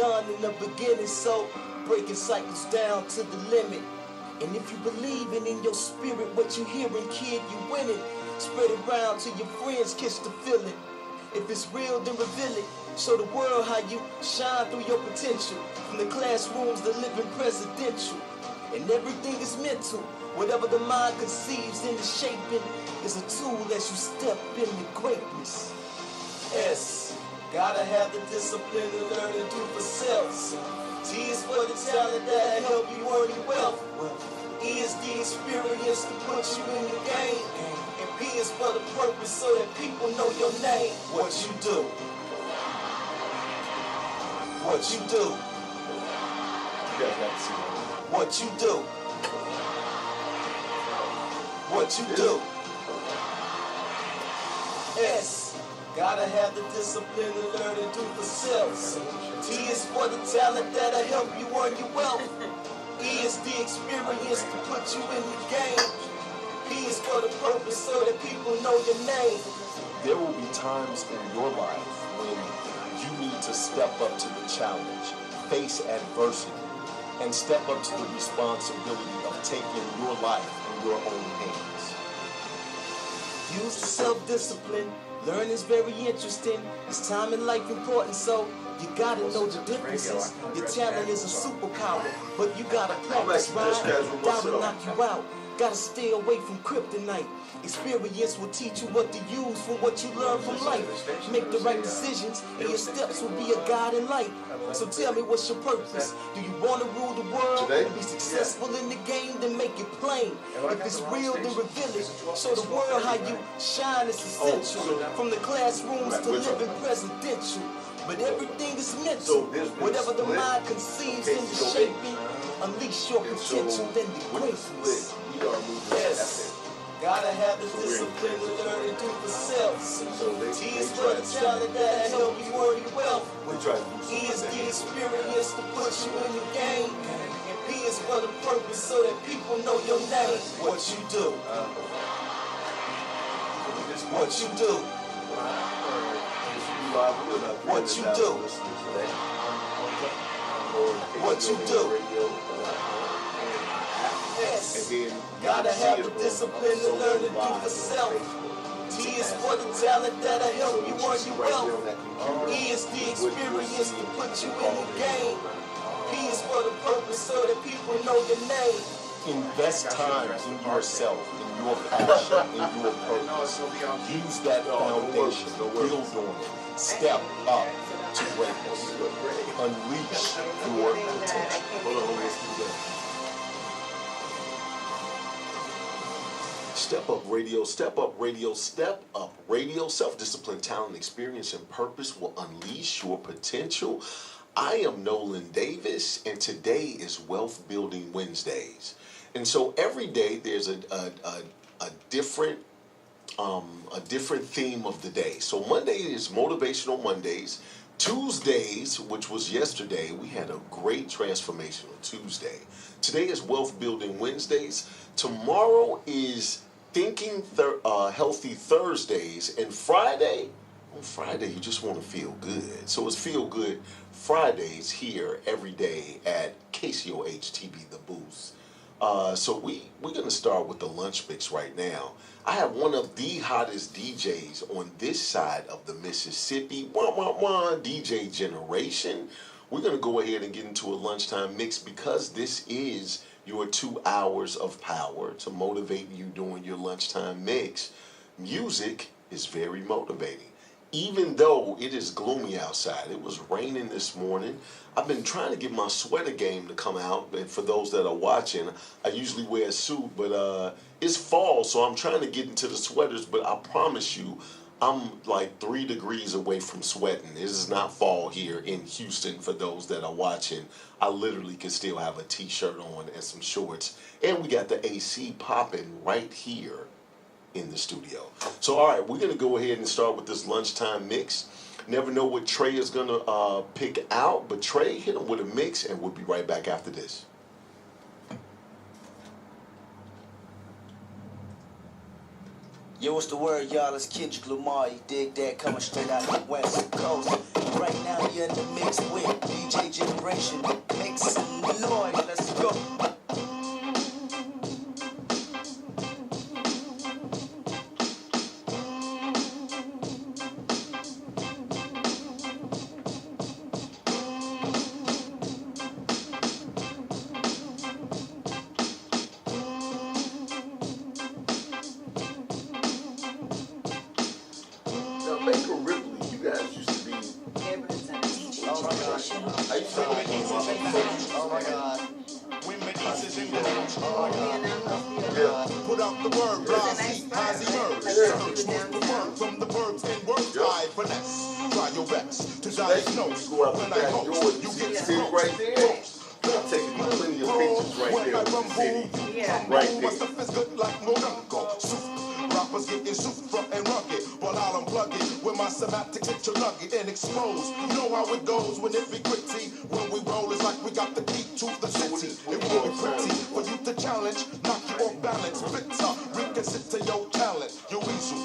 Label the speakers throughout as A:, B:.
A: beyond in the beginning, so breaking cycles down to the limit. And if you believe in your spirit what you hearing, kid, you winning. Spread it around to your friends, catch the feeling. If it's real, then reveal it. Show the world how you shine through your potential. From the classrooms to living presidential. And everything is mental. Whatever the mind conceives in the shaping is a tool as you step into greatness. S, gotta have the discipline to learn and do for self. T is for the talent that'll help you earn your wealth. E is the experience to put you in the game. And P is for the purpose so that people know your name. What you do. What you do.
B: You guys have to see that.
A: What you do. What you do. S, gotta have the discipline to learn and do for self. T is for the talent that'll help you earn your wealth. E is the experience to put you in the game. P is for the purpose so that people know your name.
B: There will be times in your life when you need to step up to the challenge, face adversity, and step up to the responsibility of taking your life in your own hands.
A: Use the self-discipline. Learn is very interesting. It's time in life important, so you gotta know the differences. Your talent is a superpower, but you gotta practice, right? Doubt will knock you out. Gotta stay away from kryptonite. Experience will teach you what to use from what you learn from life. Make the right decisions, and your steps will be a guiding light. So tell me, what's your purpose? Do you want to rule the world and be successful in the game? Then make it plain. If it's real, then reveal it. Show the world how you shine is essential. From the classrooms to living presidential. But everything is mental. Whatever the mind conceives in the shaping, unleash your potential, then the greatness. Yes, gotta have the discipline to learn and do for self. T is for the talent that'll help you earn your wealth. E is the experience to put you in the game. And P is for the purpose so that people know your name. What you do. What you do. What you do. What you do. Yes, gotta have the discipline to learn and do for self. T is for the talent that'll help you earn your wealth. E is the experience to put you in the game. P is for the purpose so that people know your name.
B: Invest time in yourself, in your passion, in your purpose. Use that foundation, build on it. Step up to greatness. Unleash your potential. Step Up Radio, Step Up Radio, Step Up Radio. Self-discipline, talent, experience, and purpose will unleash your potential. I am Nolan Davis, and today is Wealth Building Wednesdays. And so every day there's a different theme of the day. So Monday is Motivational Mondays. Tuesdays, which was yesterday, we had a great transformational Tuesday. Today is Wealth Building Wednesdays. Tomorrow is Thinking Healthy Thursdays. And Friday, on Friday, you just want to feel good. So it's Feel Good Fridays here every day at Kcoh TV, The Boost. So we're going to start with the lunch mix right now. I have one of the hottest DJs on this side of the Mississippi, DJ Generation. We're going to go ahead and get into a lunchtime mix because this is your 2 hours of power to motivate you during your lunchtime mix. Music is very motivating. Even though it is gloomy outside, it was raining this morning. I've been trying to get my sweater game to come out, and for those that are watching, I usually wear a suit, but it's fall, so I'm trying to get into the sweaters, but I promise you, I'm like 3 degrees away from sweating. It is not fall here in Houston for those that are watching. I literally can still have a t-shirt on and some shorts, and we got the AC popping right here in the studio. So all right, we're gonna go ahead and start with this lunchtime mix. Never know what Trey is gonna pick out, but Trey, hit him with a mix and we'll be right back after this.
C: Yo, what's the word, y'all? It's Kendrick Lamar. You dig that? Coming straight out the West Coast. Right now, you're in the mix with DJ generation. Make some noise, let's go.
D: Put out the word, blase, has emerged. Search the word from the verbs and words I finesse. Try your best to diagnose. When I host, you get scoped.
B: right there. I'm taking plenty of pictures right there with the city.
D: Yeah.
B: Right there.
D: What's the fist good like Modungo? Soup. Rappers getting super and rugged, while I'll unplug it with my semantics hit your nugget and expose. You know how it goes when it be gritty. When we roll, it's like we got the key to the city. It will be pretty for you to challenge, knock you off balance, bitter, reconsider your talent, your weasel.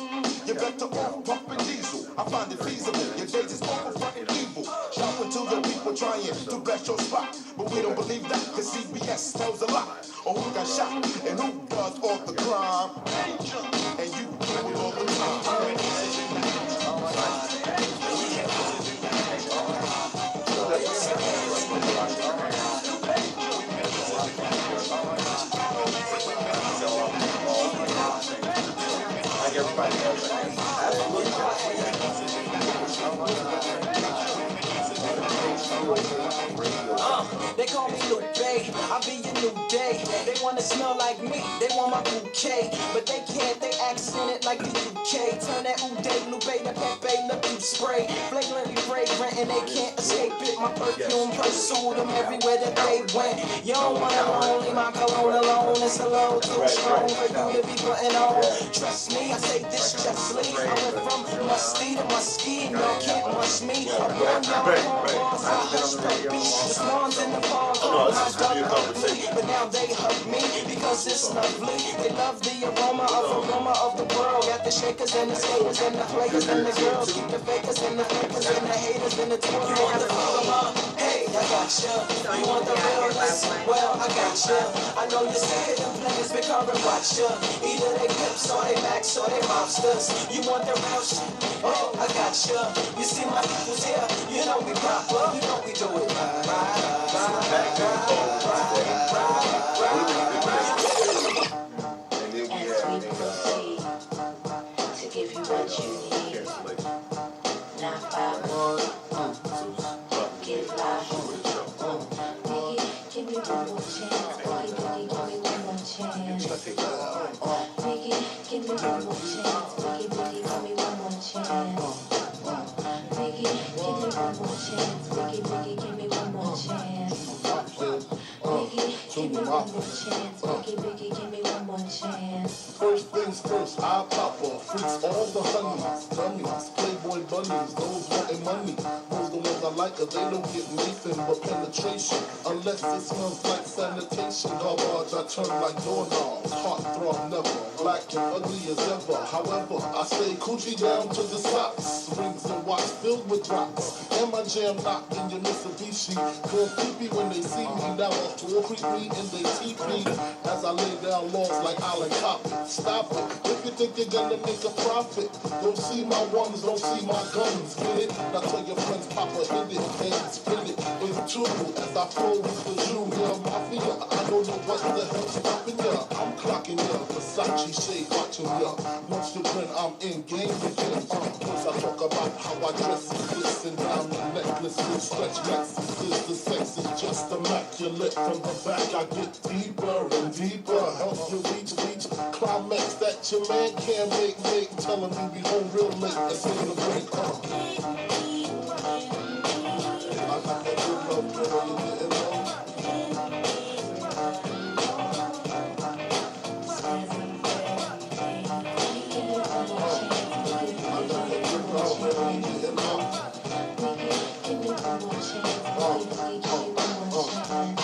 D: You better off pumping diesel. I find it feasible. Your days is over frontin' evil. Shouting to the people trying to bless your spot, but we don't believe that, cause CBS tells a lot. Or who got shot and who does all the crime. And you do it all the time.
B: Everybody knows
A: They call me Lupe, I be your new day. They wanna smell like me, they want my bouquet. But they can't, they accent it like the UK. Turn that Uday, Lupe, to Pepe, Le Pew spray. Flagrantly fragrant and they can't escape it. My perfume pursued them everywhere that they went. You don't wanna only my cologne alone. It's a little too strong for you to be putting on. Trust me, I say this justly. I went from musty to musky, and y'all can't rush me. I run y'all bars, I hush the beat. The swans in the fog, I dug ugly, but now they hug me because it's lovely. They love the aroma of the world. Got the shakers and the skaters and the players and the girls. Keep the fakers and the fakers and the haters and the twirls. You want the aroma? Hey, I got you. You want the realness? Well, I got you. I know you see it in players because I watch you. Either they pimps or they max or they mobsters. You want the real shit? Oh, I got you. You see my people's here. You know we proper. You know we do it right.
E: To give you what you need, not by one, give life. Biggie, give me one more chance. Biggie, give me one more chance. Biggie, give me one more chance. Biggie, give me one more chance. Biggie, give me one more chance. Biggie, give me one more chance. Biggie, give me one more chance. Biggie, give me one more chance.
F: First things first, I pop off. Freaks all the honeys, dummies, playboy bunnies, those wanting money. Those the ones I like, cause they don't get nothing but penetration. Unless it smells like sanitation. Garbage, I turn like doorknobs. Heart throb never, black and ugly as ever. However, I stay coochie down to the socks. Rings and watch filled with rocks. And my jam knocked in your Mitsubishi. Girl creepy when they see me. Now off to creep me in they teepee. As I lay down laws like Island Copy. Stop it. If you think you're gonna make a profit, don't see my ones, don't see my guns. Get it? Now tell your friends, Papa hit it and spin it into as I flow with the Junior Mafia. I don't know what the hell's stopping ya. I'm clocking ya. Versace shade watching ya. Once you grin, I'm in game again. Cause I talk about how I dress and glisten down the necklaces, stretch necklaces. The sex is just immaculate. From the back, I get deeper and deeper. Help you reach climax that your man can't make. Telling me we home real late. Let's make a break. I got that good love, girl, you didn't know. I got that good love, girl, you didn't know.
E: Give me one more chance. Give me one more chance.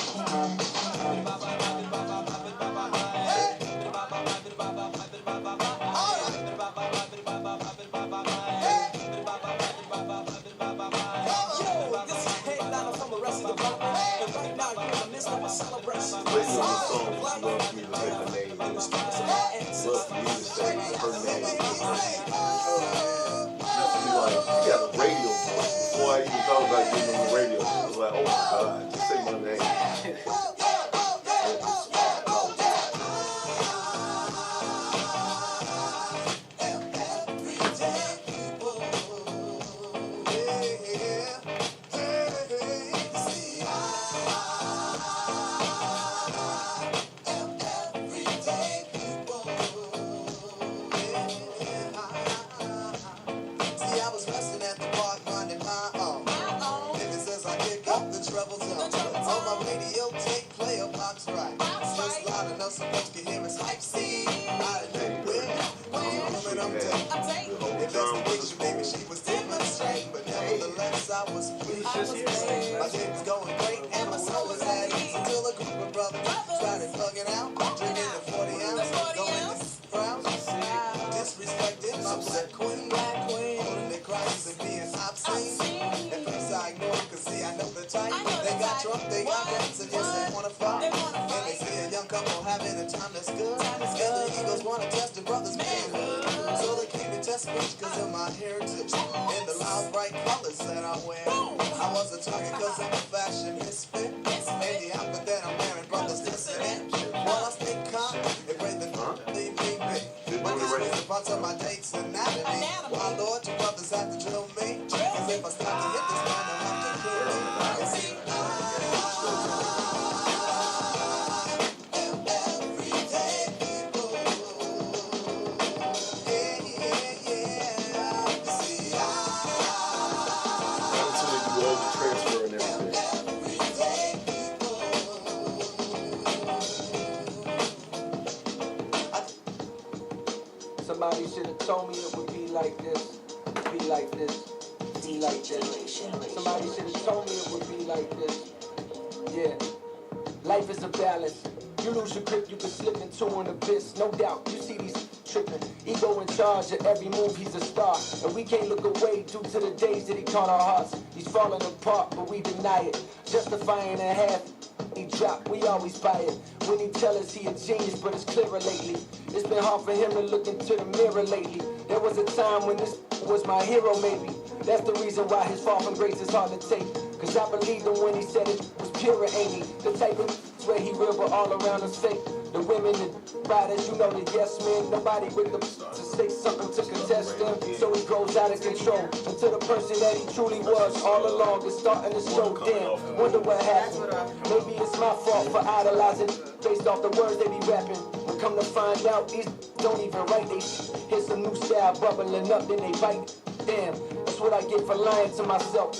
A: bust the bubble. And right now you're in the midst of a celebration.
B: Lady on the song just loves me to say her name. Loves for me to say her name. Be like, you got a radio voice. Before I even thought about getting on the radio, I was like, oh my God, just say my name.
A: My day was going great and my soul was at ease until a group of brothers started bugging out, drinking the 40 ounce, going to crowds, disrespecting my black queen, holding their crosses and being obscene. At first I ignored, cause see I know the type. They got drunk, they got guns, and yes they wanna fight. And they see a young couple having a time that's good, and the egos wanna test the brothers manhood. So they came to test me cause of my heritage and the loud bright colors that I wear. I was a target cause I'm a fashion misfit. And the outfit that I'm wearing, brothers listening. While I stay calm, they break the leave me big. When this was a part of my date's anatomy. Why Lord, you brothers have to drill me. Cause if I stop to hit this man, they'll have to kill me. And see,
G: somebody should have told me it would be like this, be like this, be like this. Somebody should have told me it would be like this. Yeah, life is a balance. You lose your grip, you can slip into an abyss. No doubt, you see these tripping. Ego in charge of every move, he's a star. And we can't look away due to the days that he caught our hearts. He's falling apart, but we deny it. Justifying a half. He dropped, we always buy it. When he tell us he a genius, but it's clearer lately. It's been hard for him to look into the mirror lately. There was a time when this was my hero, maybe. That's the reason why his fall from grace is hard to take. Cause I believed him when he said it was pure, ain't he? The type of where he real, but all around us fake. The women, the riders, you know the yes men. Nobody with the to say something to contest them. So he grows out of control until the person that he truly was all along is starting to show. Damn, wonder what happened. Maybe it's my fault for idolizing based off the words they be rapping. But come to find out, these don't even write. They hear some new style bubbling up, then they bite. Damn, that's what I get for lying to myself.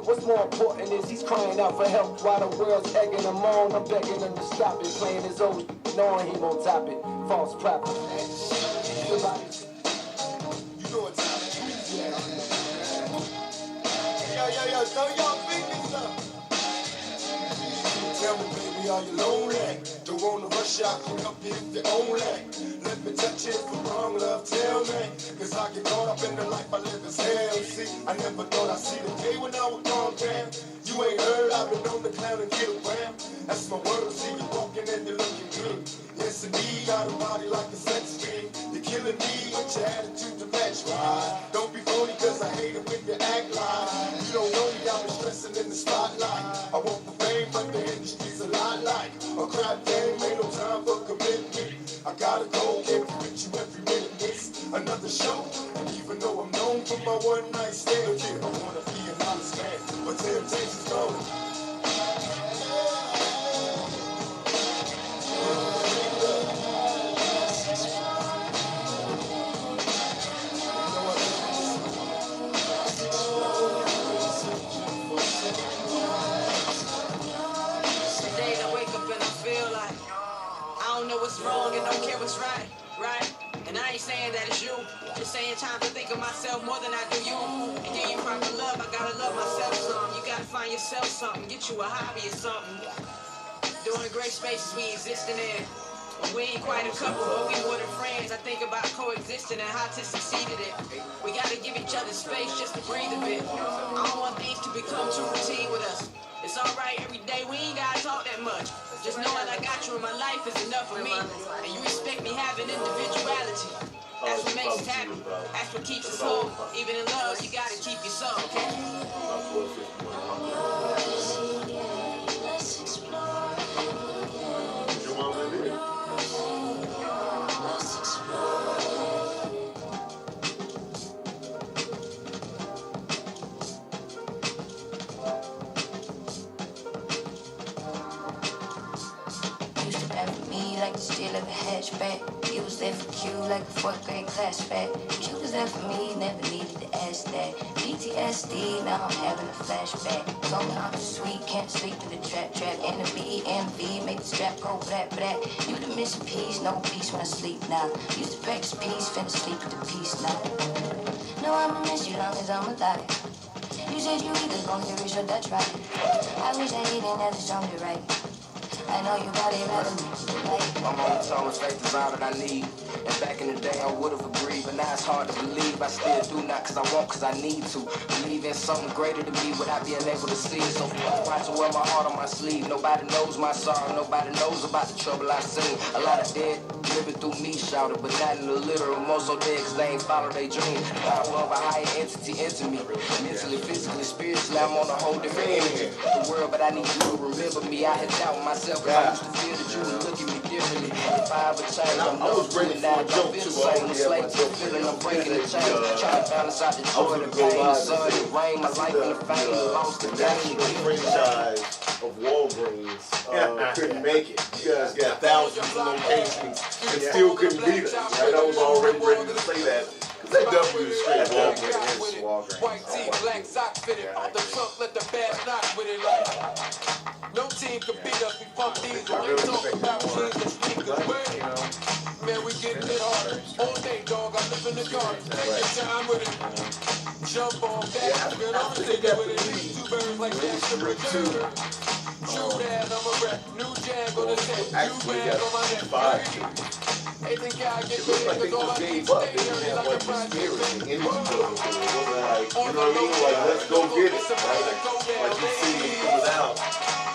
G: What's more important is he's crying out for help while the world's egging him on. I'm begging him to stop it, playing his old knowing he won't top it. False prophet. Somebody.
D: You know what time it is. Yo, throw your fingers up. Tell me, baby, are you lonely? Don't wanna rush out, quick up if you're only. Let me touch it for wrong, love, tell me. Cause I get caught up in the life I live as hell. See, I never thought I'd see the day when I was gone, damn. You ain't heard, I've been on the clown and kilogram. That's my word, see you walking and you're looking good. Yes, indeed, got a body like a sex fiend. You're killing me with your attitude to match right. Don't be phony, cause I hate it when you act like. You don't know me, got me stressing in the spotlight. I want the fame, but the industry's a lot like a crap game, ain't no time for commitment. I gotta go, can't be with you every minute. It's another show, and even though I'm known for my one night stand, yeah, I wanna be an honest man, but temptation's gone.
H: What's wrong and don't care what's right, right? And I ain't saying that it's you. Just saying time to think of myself more than I do you. And give you proper love, I gotta love myself some. You gotta find yourself something, get you a hobby or something. Doing great spaces we existing in. Well, we ain't quite a couple, but we more than friends. I think about coexisting and how to succeed at it. We gotta give each other space just to breathe a bit. I don't want things to become too routine with us. It's alright every day, we ain't gotta talk that much. Just knowing I got you in my life is enough for me. And you respect me having individuality. That's what makes us happy. That's what keeps us whole. Even in love, you gotta keep your soul, okay?
E: Let's explore.
B: Your mom live here?
E: Let's explore. Used to rap with me like the steel of a hatchback. You was there for Q like a 4th grade class fact. Q was there for me, never needed to ask that. PTSD, now I'm having a flashback. Going out the sweet, can't sleep through the trap. And the BMV, make the strap go black. You the missing piece, no peace when I sleep now. Used to practice peace, finna sleep with the peace now. No, I'ma miss you long as I'm alive. You said you either gonna hear it, so that's right. I wish I didn't have the song to write. I know you got it rather like.
G: My mama told us faith is all that I need. And back in the day I would've agreed, but now it's hard to believe. I still do not cause I want, cause I need to. Believe in something greater than me without being able to see it. So watch to wear my heart on my sleeve. Nobody knows my sorrow, nobody knows about the trouble I've seen. A lot of dead living through me shouted, but not in the literal. Most so dead cause they ain't followed their dream. The power of a higher entity into me. Mentally, physically, spiritually, I'm on a whole different energy. The world, but I need you to remember me. I had doubt myself cause I used to feel that you would look at me differently. If I ever change, I'm
B: I was ready for a joke too.
G: I'm slave to the feeling, I'm breaking the chains. Trying to balance out the joy, the pain, the sun, the rain, my life in the fame, lost the game.
B: Franchise of Walgreens couldn't make it. You guys got thousands of locations and still couldn't beat us. Right? I was already ready to say that. Cause that W is straight Walgreens.
G: White tee, black socks fitted. Off the trunk, let the bad knock with it like. No team can beat us, we pump these. We talk about teams that speak the way. Man, we getting it harder. All day, dog, I live in the garden. Take your time with it. Jump on that, get on the ticket with it. These 2 birds like that's the return. True that, I'm a rap. New jam on the set. New band on my neck. They think I get
B: It looks like they just gave up. They didn't have like the spirit and energy to it. It wasn't like, you know what I mean? Like, let's go get it. Right? Like you see them coming out.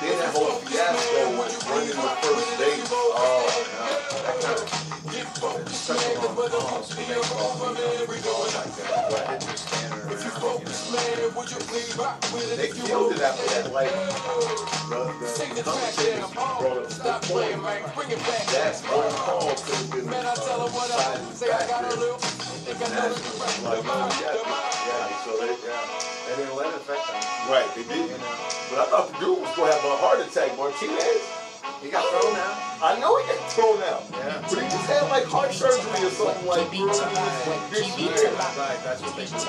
B: Then that whole fiasco running the first base. Oh, no. That kind of such a long pause for baseball. They killed it after that. Like, the commentators brought up the point. That's one call could have been decided back then. Like, yeah, so they didn't let it affect them. Right, they didn't. But I thought the dude was going to have a heart attack. Martinez,
I: He got thrown out.
B: I know he got thrown out.
I: Yeah.
B: But he just had like heart surgery or something like that.
I: Right, that's what they said.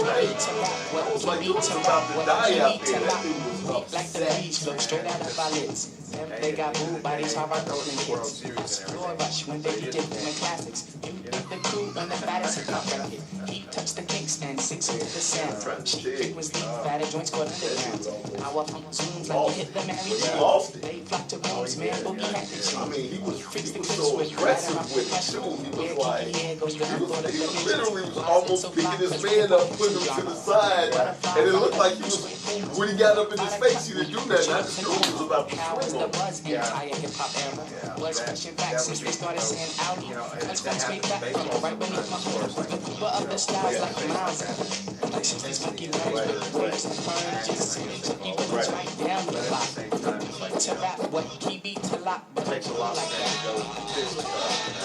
B: It was like he was about to die out there. That dude was
J: Like the beach, look straight out of our lids. They got moved by these hard golden
I: World
J: kids.
I: Series and
J: Explore rush when they did different classics. You beat the crew on the baddest of pop record. He touched the kickstand, 6%. She was deep, fatter joints caught underground. Power from zooms like you hit the Mary Jane. They flocked to rooms, man, boogie had the chain.
B: I mean, he was so aggressive with it too. He was like, he literally was almost picking his man up, putting him to the side, and it looked like he was, when he got up in his face, he didn't do that. Now the dude was about to swing
J: The
B: on him.
J: buzz entire hip hop era was pushing back since they started saying Audi. Let's go straight back from right when it comes to the Uber of the styles like the Miles. Places these monkey legs with waves and furnaces. You go right down the block. To rap what key beat to lock, but I'm cool like that.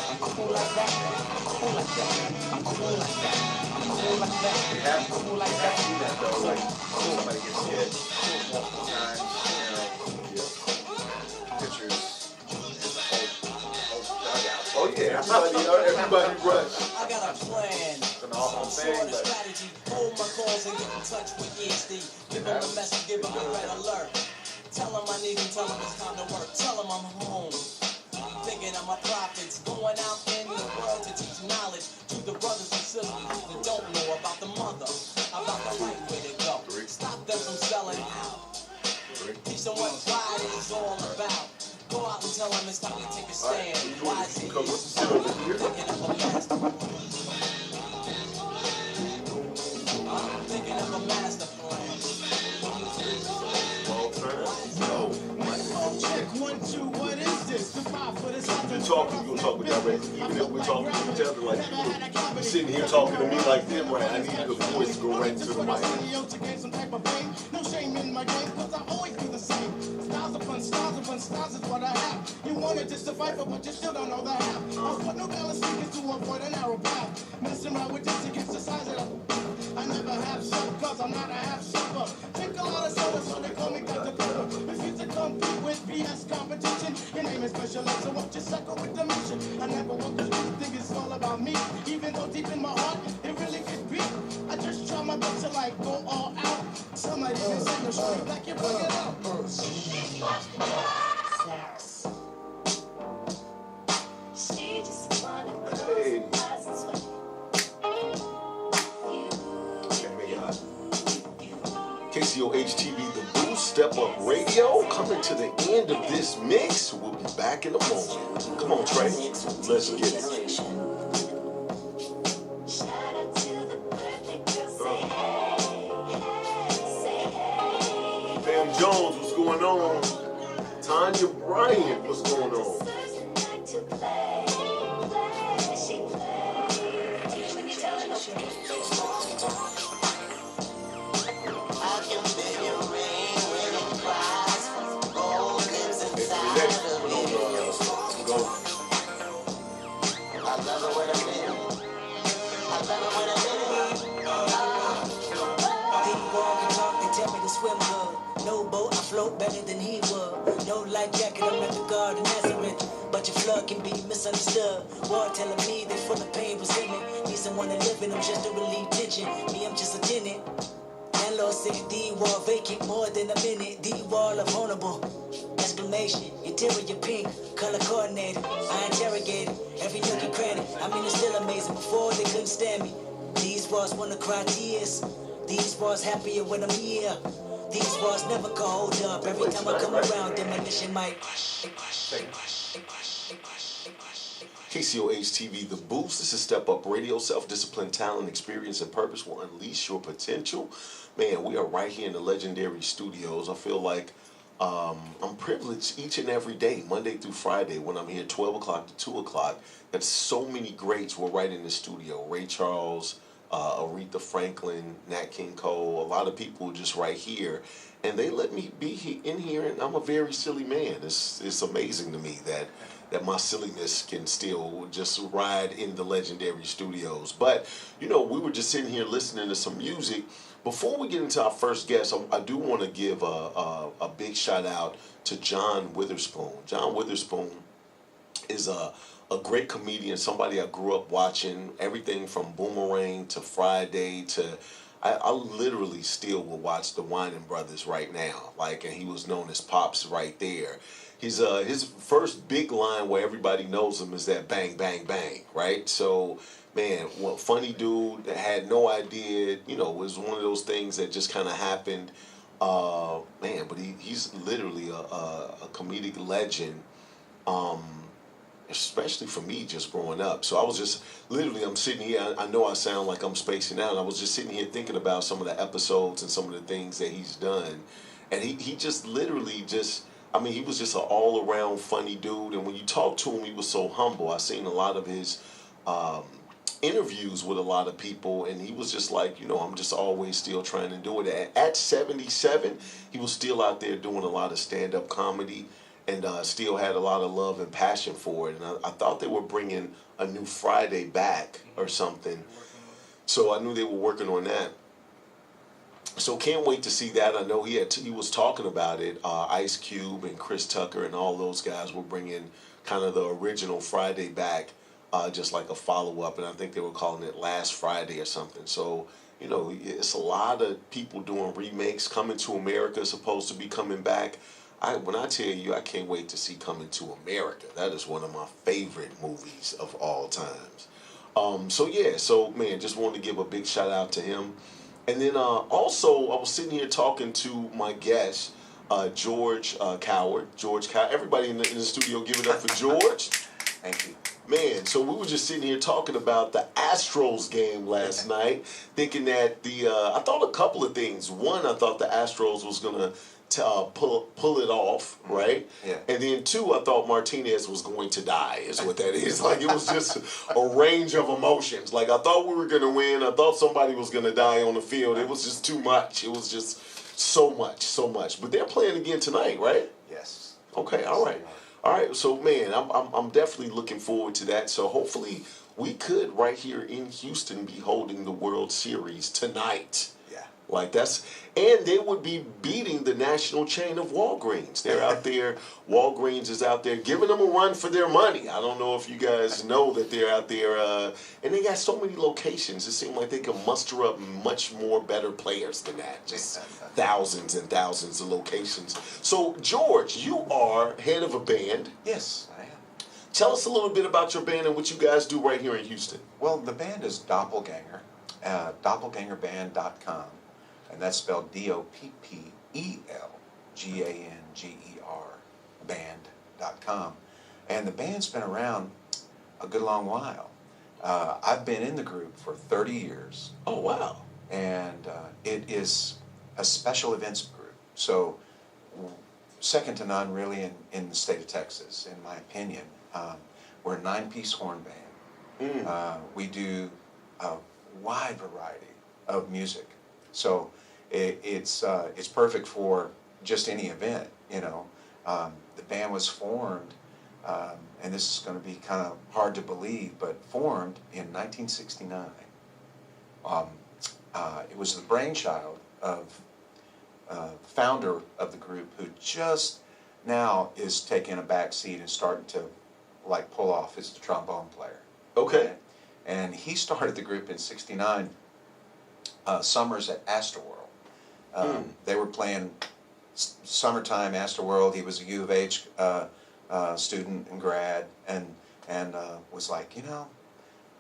J: I'm cool like that. I'm cool like that. I'm cool like that. I'm cool like that. I'm cool like that.
I: Somebody gets hit multiple times, pitchers in the whole dugout.
B: Oh yeah, everybody rushed.
A: I got a plan.
I: It's an awful thing, but
A: Strategy. Hold my calls and get in touch with ESD. Give them a message, give them a red alert. Tell them I need them, tell them it's time to work. Tell them I'm home. Thinking of my profits. Going out in the world to teach knowledge to the brothers and sisters that don't know about the mother. About the right way to go. Stop them from selling out. Teach them what pride is all about. Go
J: out and tell him it's time to take a stand.
B: All right, come, let's sit over here.
J: Thinking of a master plan. Thinking of a master plan.
B: Well, no.
F: Check 1, 2, what is this? The five for this.
B: You're talking, you're talking directly. Even if we're talking to each other, like you're sitting here talking to me like this, right? I need the voice to go right to the mic.
F: No shame in my game, cause I always do the same. Styles upon styles is what I have. You wanted to survive, but you still don't know the half. I put no balance speakers to avoid a narrow path. Messing around with this against the size of I never have soap, cause I'm not a half supper. Drink a lot of soda, so they call me Dr. Pepper. Refuse to compete with BS competition. Your name is special, so won't you suckle with the mission? I never want this to think it's all about me. Even though deep in my heart, it really could be. I just try my best to like go all out. Somebody even say no straight black, you bring it out.
E: Sex. She just wanted
B: Hey. Kcoh TV, the Boost Step Up Radio, coming to the end of this mix. We'll be back in a moment. Come on, Trey. Let's get it.
E: Shout out to the perfect girl. Say hey, say hey.
B: Pam Jones, what's going on? Tanya Bryant, what's going on?
E: Thursday night to play, play. She plays. When you tell her no, she I can feel your ring when it cries. Gold lives inside of me. I love it when I'm in it. I love it when I'm in it.
J: Deep water talk, they tell me to swim good. No boat, I float better than he would. No life jacket, I'm not the guard in Nazareth. But your flood can be misunderstood. War telling me they full of pain, resentment. Need someone to live in, I'm just to relieve tension. Me, I'm just a tenant. Landlord said D-wall vacant more than a minute. D-wall of vulnerable. Exclamation, interior pink, color coordinated. I interrogated every nook and cranny. I mean, it's still amazing. Before they couldn't stand me. These walls wanna cry tears. These walls happier when I'm here. These walls never can hold up. Every time I come around, demolition might.
B: Kcoh TV, The Boost. This is Step Up Radio. Self-discipline, talent, experience, and purpose will unleash your potential. Man, we are right here in the legendary studios. I feel like I'm privileged each and every day, Monday through Friday, when I'm here 12 o'clock to 2 o'clock. That so many greats were right in the studio. Ray Charles, Aretha Franklin, Nat King Cole, a lot of people just right here. And they let me be in here, and I'm a very silly man. It's amazing to me that my silliness can still just ride in the legendary studios. But, you know, we were just sitting here listening to some music. Before we get into our first guest, I do want to give a big shout out to John Witherspoon. John Witherspoon is a great comedian, somebody I grew up watching, everything from Boomerang to Friday to... I literally still will watch the Wayans Brothers right now. Like, and he was known as Pops right there. He's his first big line where everybody knows him is that bang, bang, bang, right? So, man, what funny dude that had no idea, you know, was one of those things that just kind of happened. Man, but he's literally a comedic legend. Especially for me just growing up. So I was just, literally, I'm sitting here, I know I sound like I'm spacing out, I was just sitting here thinking about some of the episodes and some of the things that he's done. And he just literally just, I mean, he was just an all-around funny dude. And when you talk to him, he was so humble. I seen a lot of his interviews with a lot of people, and he was just like, you know, I'm just always still trying to do it. At 77, he was still out there doing a lot of stand-up comedy, and still had a lot of love and passion for it. And I thought they were bringing a new Friday back or something. So I knew they were working on that. So can't wait to see that. I know he was talking about it. Ice Cube and Chris Tucker and all those guys were bringing kind of the original Friday back, just like a follow-up. And I think they were calling it Last Friday or something. So, you know, it's a lot of people doing remakes. Coming to America is supposed to be coming back. When I tell you, I can't wait to see Coming to America. That is one of my favorite movies of all times. So man, just wanted to give a big shout out to him. And then also, I was sitting here talking to my guest, George Coward. George Coward. Everybody in the studio, give it up for George.
K: Thank you.
B: Man, so we were just sitting here talking about the Astros game last night, thinking that I thought a couple of things. One, I thought the Astros was going to pull it off, right?
K: Yeah.
B: And then two, I thought Martinez was going to die, is what that is. Like, it was just a range of emotions. Like, I thought we were going to win. I thought somebody was going to die on the field. It was just too much. It was just so much. But they're playing again tonight, right?
K: Yes.
B: Okay, all right. All right, so man, I'm definitely looking forward to that. So hopefully we could right here in Houston be holding the World Series tonight.
K: Yeah.
B: Like and they would be beating the national chain of Walgreens. They're out there, Walgreens is out there giving them a run for their money. I don't know if you guys know that they're out there, and they got so many locations. It seems like they can muster up much more better players than that. Just thousands and thousands of locations. So, George, you are head of a band.
K: Yes, I am.
B: Tell us a little bit about your band and what you guys do right here in Houston.
K: Well, the band is Doppelganger, doppelgangerband.com, and that's spelled DOPPELGANGER band.com. And the band's been around a good long while. I've been in the group for 30 years.
B: Oh, wow.
K: And it is a special events group. So, second to none, really, in the state of Texas, in my opinion. We're a 9-piece horn band. We do a wide variety of music. So, it's perfect for just any event, you know. The band was formed, and this is going to be kind of hard to believe, but formed in 1969. It was the brainchild of the founder of the group, who just now is taking a back seat and starting to like pull off as the trombone player.
B: Okay.
K: And he started the group in '69, summers at Astorworld. They were playing summertime Astorworld. He was a U of H student and grad, and was like, you know,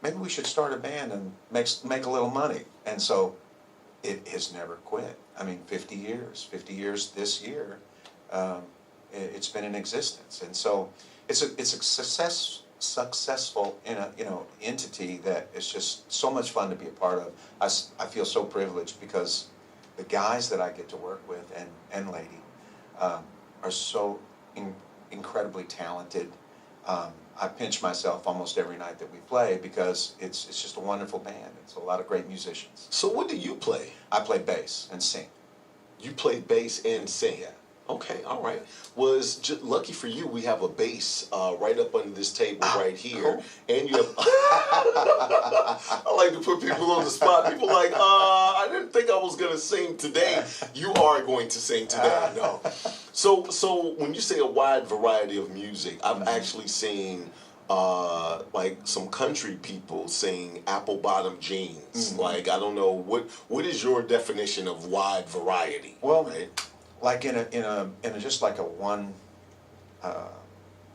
K: maybe we should start a band and make a little money. And so it has never quit. I mean, 50 years this year, it's been in existence. And so it's a successful entity that is just so much fun to be a part of. I feel so privileged because the guys that I get to work with and lady are so incredibly talented. I pinch myself almost every night that we play because it's just a wonderful band. It's a lot of great musicians.
B: So what do you play?
K: I play bass and sing.
B: You play bass and sing?
K: Yeah.
B: Okay, all right. Lucky for you, we have a bass right up under this table right here.
K: Cool.
B: And you have... I like to put people on the spot. People like, I didn't think I was going to sing today. You are going to sing today, no. So when you say a wide variety of music, I've actually seen like some country people sing apple bottom jeans. Like, I don't know, what is your definition of wide variety?
K: Well,
B: right?
K: Like in a just like a one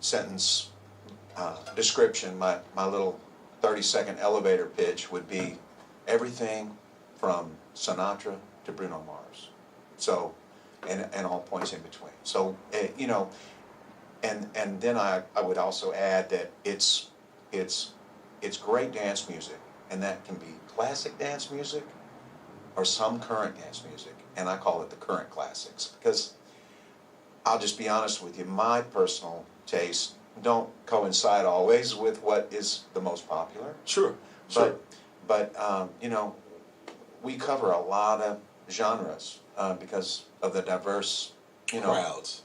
K: sentence description, my little 30-second elevator pitch would be everything from Sinatra to Bruno Mars. So, and all points in between. So, you know, and then I would also add that it's great dance music, and that can be classic dance music or some current dance music, and I call it the current classics, because I'll just be honest with you, my personal tastes don't coincide always with what is the most popular.
B: Sure.
K: But you know, we cover a lot of genres because of the diverse,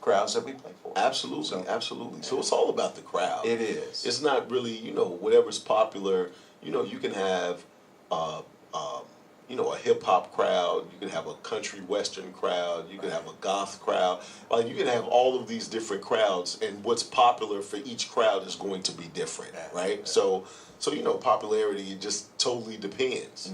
K: crowds that we play for.
B: Absolutely, absolutely. So it's all about the crowd.
K: It is.
B: It's not really, whatever's popular. You can have, a hip hop crowd. You can have a country western crowd. You can have a goth crowd. Like, you can have all of these different crowds, and what's popular for each crowd is going to be different, right? So popularity just totally depends.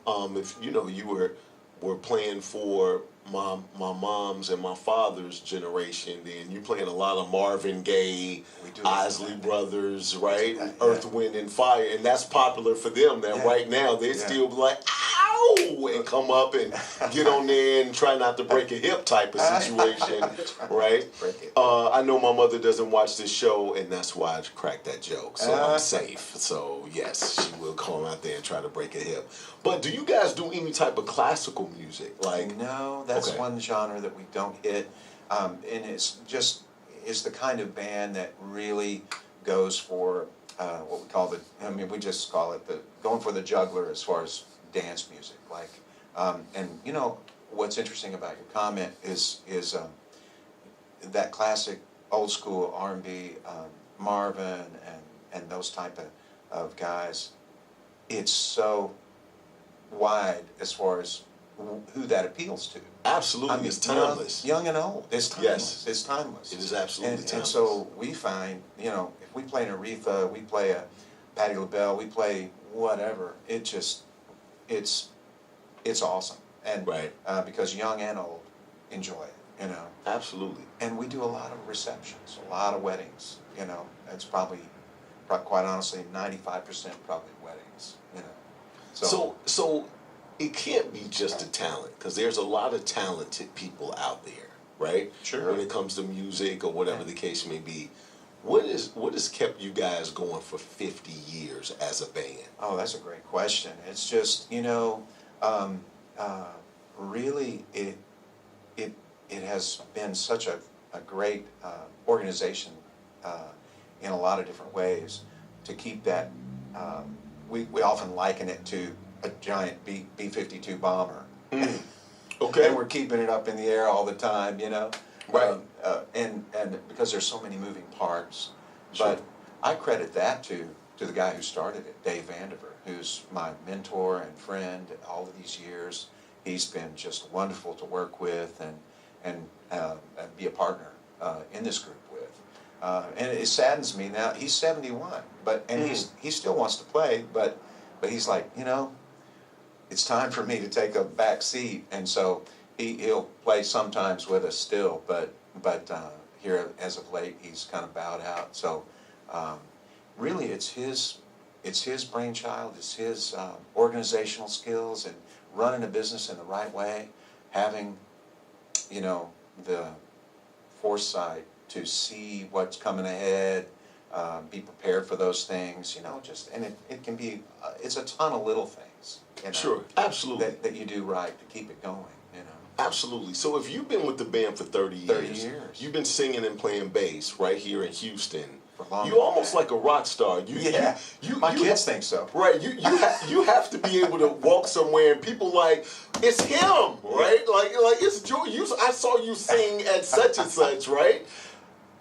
B: If you were playing for my mom's and my father's generation, then you're playing a lot of Marvin Gaye, Isley Brothers, right? Earth, Wind, and Fire, and that's popular for them. That right now they still be like, ow! ow, and come up and get on there and try not to break a hip type of situation, right? I know my mother doesn't watch this show, and that's why I cracked that joke. So I'm safe. So yes, she will come out there and try to break a hip. But do you guys do any type of classical music? Like
K: no, that's one genre that we don't hit, and it's the kind of band that really goes for what we call we just call it going for the juggler as far as dance music. Like, and you know what's interesting about your comment is that classic old school R&B, Marvin and those type of guys. It's so wide as far as who that appeals to.
B: Absolutely, I mean, it's timeless.
K: Young and old. It's timeless. Yes. It's timeless.
B: It is absolutely timeless.
K: And so we find, you know, if we play an Aretha, we play a Patti LaBelle, we play whatever, it's awesome. And because young and old enjoy it, you know.
B: Absolutely.
K: And we do a lot of receptions, a lot of weddings, you know. It's probably quite honestly, 95% probably weddings, you know.
B: So it can't be just a talent, because there's a lot of talented people out there, right?
K: Sure.
B: When it comes to music or whatever the case may be. What has kept you guys going for 50 years as a band?
K: Oh, that's a great question. It's just, you know, really it has been such a great organization in a lot of different ways to keep that. We often liken it to a giant B-52 bomber.
B: Okay.
K: And we're keeping it up in the air all the time, you know.
B: Right.
K: And because there's so many moving parts.
B: Sure.
K: But I credit that to the guy who started it, Dave Vandiver, who's my mentor and friend all of these years. He's been just wonderful to work with and be a partner in this group with. And it saddens me now. He's 71, he still wants to play, but he's like, you know, it's time for me to take a back seat, and so he'll play sometimes with us still, but here as of late he's kind of bowed out. So really, it's his brainchild, it's his organizational skills and running a business in the right way, having, you know, the foresight to see what's coming ahead, be prepared for those things, you know, and it can be, it's a ton of little things, you know,
B: sure, absolutely,
K: that you do right to keep it going, you know.
B: Absolutely. So if you've been with the band for 30 years, you've been singing and playing bass right here in Houston. You're almost like a rock star.
K: My kids think so.
B: Right. You have to be able to walk somewhere and people like, it's him, right? Like it's Joe. I saw you sing at such and such, right?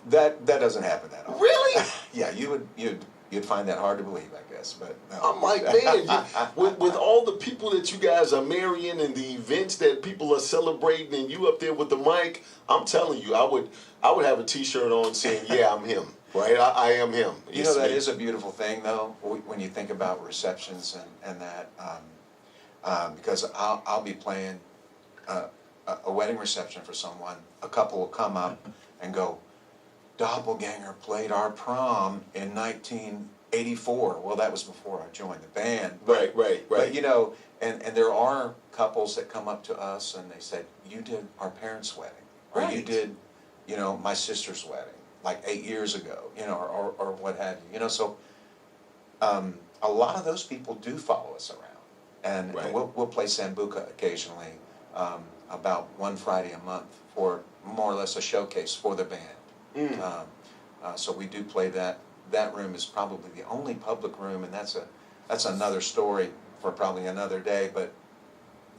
K: That doesn't happen that often.
B: Really?
K: Yeah, you'd find that hard to believe, I guess. But no.
B: I'm like, man, with all the people that you guys are marrying and the events that people are celebrating, and you up there with the mic, I'm telling you, I would have a T-shirt on saying, "Yeah, I'm him." Right, I am him.
K: You know, that is a beautiful thing, though, when you think about receptions and that, because I'll be playing a wedding reception for someone. A couple will come up and go, "Doppelganger played our prom in 1984. Well, that was before I joined the band.
B: Right.
K: But, you know, and there are couples that come up to us and they said, "You did our parents' wedding. Or you did, you know, my sister's wedding, like 8 years ago," you know, or what have you. You know, so a lot of those people do follow us around. And we'll play Sambuca occasionally, about one Friday a month for more or less a showcase for the band. So we do play that. That room is probably the only public room, and that's another story for probably another day. But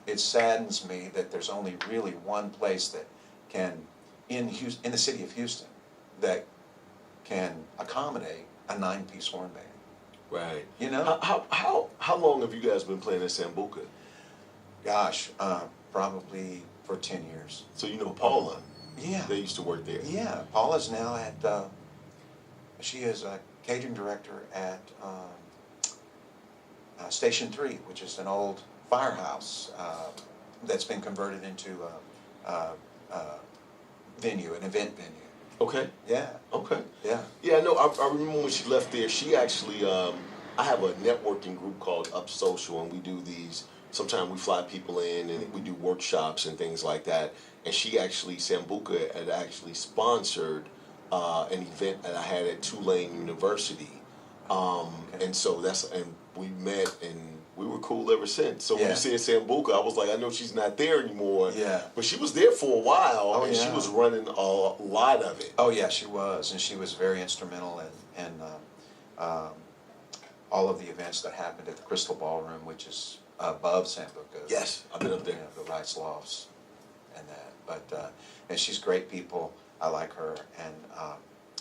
K: it saddens me that there's only really one place that can, in the city of Houston, that can accommodate a 9-piece horn band.
B: Right.
K: You know?
B: How long have you guys been playing at Sambuca?
K: Gosh, probably for 10 years.
B: So you know Paula?
K: Yeah.
B: They used to work there.
K: Yeah. Paula's now at, she is a catering director at Station 3, which is an old firehouse that's been converted into a venue, an event venue.
B: Okay.
K: Yeah.
B: Okay.
K: Yeah.
B: Yeah, no, I remember when she left there, she actually, I have a networking group called Up Social, and we do these sometimes we fly people in and we do workshops and things like that. And she actually, Sambuca, had actually sponsored an event that I had at Tulane University. And so and we met and we were cool ever since. So when you said Sambuca, I was like, I know she's not there anymore.
K: Yeah.
B: But she was there for a while, and she
K: yeah.
B: was running a lot of it.
K: Oh yeah, she was, and she was very instrumental in all of the events that happened at the Crystal Ballroom, which is above Sambuca.
B: Yes, I've been up there.
K: You know, the Rice Lofts and that. But and she's great people. I like her, and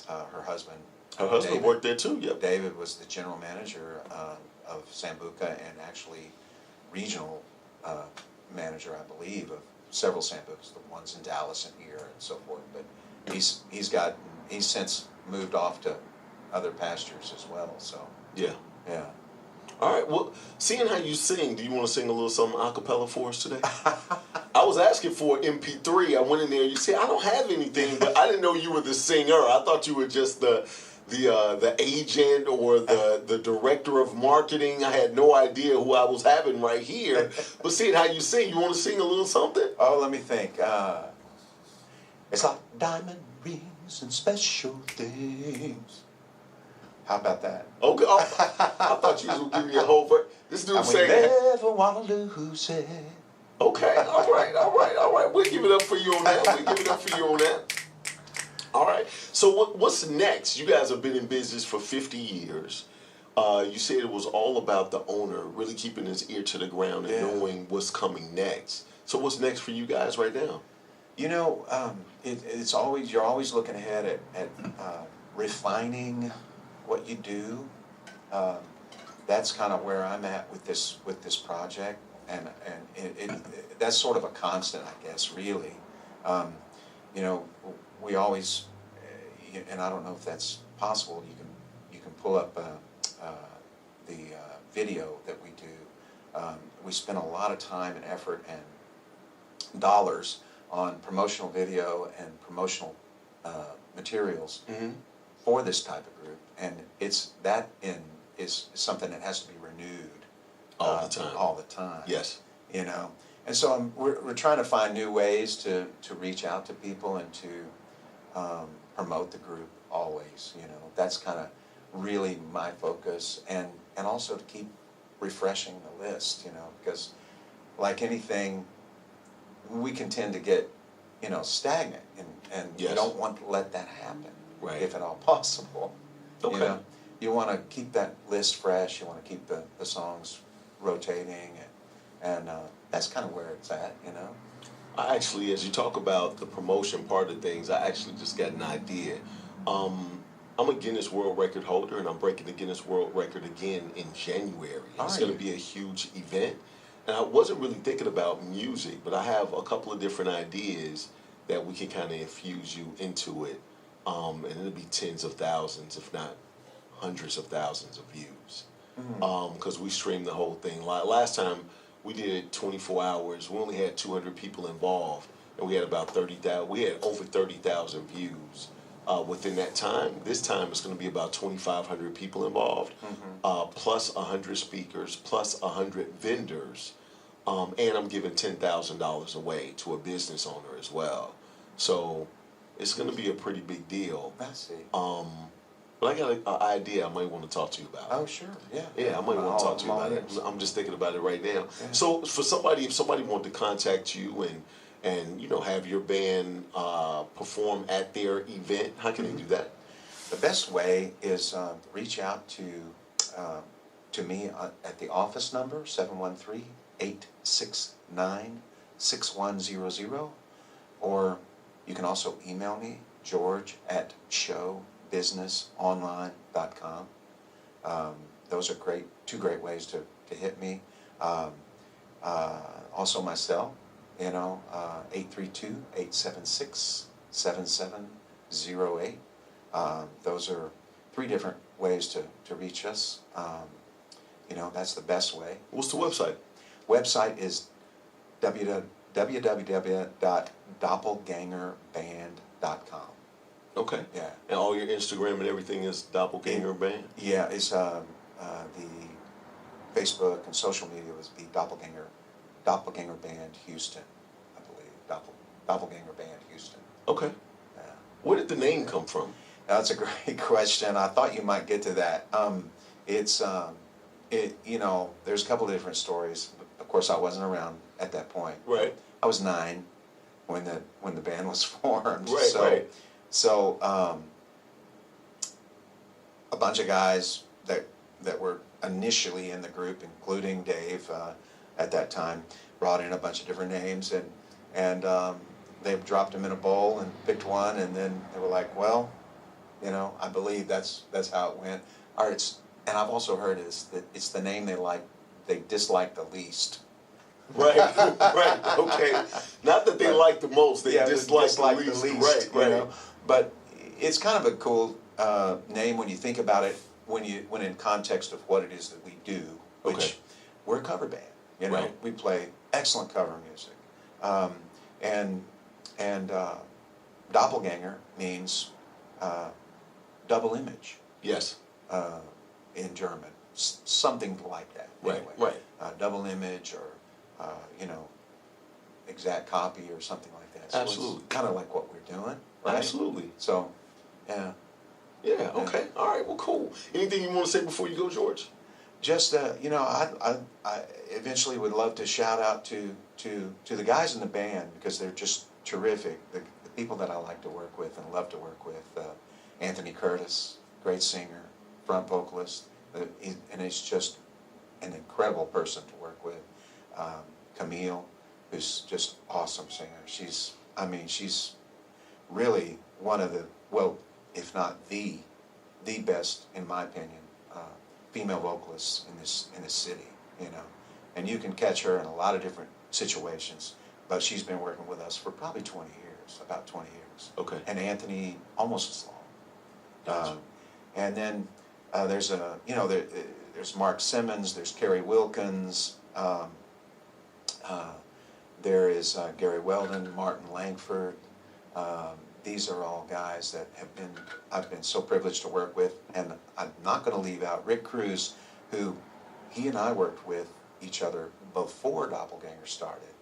K: her husband.
B: Her husband
K: David,
B: worked there too. Yep.
K: David was the general manager of Sambuca and actually regional manager, I believe, of several Sambucas, the ones in Dallas and here and so forth. But he's since moved off to other pastures as well. So
B: yeah. All right. Well, seeing how you sing, do you want to sing a little something a cappella for us today? I was asking for an MP3. I went in there. You said I don't have anything, but I didn't know you were the singer. I thought you were just the agent or the director of marketing. I had no idea who I was having right here. But seeing how you sing, you want to sing a little something?
K: Oh, let me think. It's like diamond rings and special things. How about that?
B: Okay. Oh, I thought you was going to give me a whole verse. This dude saying
K: never want to lose it.
B: Okay. All right. We'll give it up for you on that. All right. So what's next? You guys have been in business for 50 years. You said it was all about the owner really keeping his ear to the ground and knowing what's coming next. So what's next for you guys right now?
K: You know, it's always, you're always looking ahead at refining what you do. That's kind of where I'm at with this project, and that's sort of a constant, I guess. Really, you know, we always, and I don't know if that's possible. You can pull up the video that we do. We spend a lot of time and effort and dollars on promotional video and promotional materials for this type of group, and is something that has to be renewed
B: all the time.
K: All the time.
B: Yes.
K: You know, and so we're trying to find new ways to reach out to people and to promote the group always. You know, that's kind of really my focus, and also to keep refreshing the list. You know, because like anything, we can tend to get, you know, stagnant, and you don't want to let that happen, if at all possible.
B: Okay.
K: You know, you want to keep that list fresh. You want to keep the songs rotating, and that's kind of where it's at, you know.
B: I actually, as you talk about the promotion part of things, I actually just got an idea. I'm a Guinness World Record holder, and I'm breaking the Guinness World Record again in January. It's going to be a huge event. And I wasn't really thinking about music, but I have a couple of different ideas that we can kind of infuse you into it. And it'll be tens of thousands, if not hundreds of thousands of views. Because we streamed the whole thing. Last time we did it 24 hours. We only had 200 people involved, and we had about 30,000. We had over 30,000 views within that time. This time it's going to be about 2,500 people involved, plus 100 speakers, plus 100 vendors, and I'm giving $10,000 away to a business owner as well. So it's going to be a pretty big deal.
K: I see.
B: But I got an idea I might want to talk to you about.
K: Oh, sure, yeah.
B: Yeah, I might want to talk to you about it. I'm just thinking about it right now.
K: Yeah.
B: So for somebody, if somebody wanted to contact you and you know, have your band perform at their event, how can they do that?
K: The best way is reach out to me at the office number, 713-869-6100, or you can also email me, george@showbusinessonline.com. Those are two great ways to hit me. Also my cell, you know, 832-876-7708. Those are 3 different ways to reach us. You know, that's the best way.
B: What's the website?
K: Website is www.doppelgangerband.com.
B: Okay.
K: Yeah.
B: And all your Instagram and everything is Doppelganger Band?
K: Yeah, it's the Facebook and social media would be Doppelganger Doppelganger Band Houston, I believe. Doppelganger Band Houston.
B: Okay.
K: Yeah.
B: Where did the name come from?
K: That's a great question. I thought you might get to that. There's a couple of different stories. Of course, I wasn't around at that point.
B: Right.
K: I was 9 when the band was formed.
B: Right, right.
K: So a bunch of guys that were initially in the group, including Dave, at that time, brought in a bunch of different names, and they dropped them in a bowl and picked one, and then they were like, well, I believe that's how it went. And I've also heard that it's the name they dislike the least.
B: Right, right, okay. Not that they like the most, they dislike the least. Right.
K: But it's kind of a cool name when you think about it, when in context of what it is that we do, which we're a cover band.
B: Right.
K: We play excellent cover music, and doppelganger means double image.
B: Yes.
K: In German, something like that.
B: Right.
K: Anyway.
B: Right.
K: Double image, or exact copy, or something like that. So
B: Absolutely.
K: It's kind of like what we're doing. Right?
B: Absolutely.
K: So, yeah.
B: Yeah. Okay. All right. Well, cool. Anything you want to say before you go, George?
K: Just I eventually would love to shout out to the guys in the band, because they're just terrific. The people that I like to work with and love to work with. Anthony Curtis, great singer, front vocalist, and he's just an incredible person to work with. Camille, who's just awesome singer. She's really one of the, well, if not the best, in my opinion, female vocalists in this city. And you can catch her in a lot of different situations, but she's been working with us for probably 20 years, about 20 years.
B: Okay.
K: And Anthony almost as long.
B: Gotcha.
K: And then there's there's Mark Simmons, there's Kerry Wilkins, there is Gary Weldon, Martin Langford. These are all guys that I've been so privileged to work with, and I'm not going to leave out Rick Cruz, who he and I worked with each other before Doppelganger started.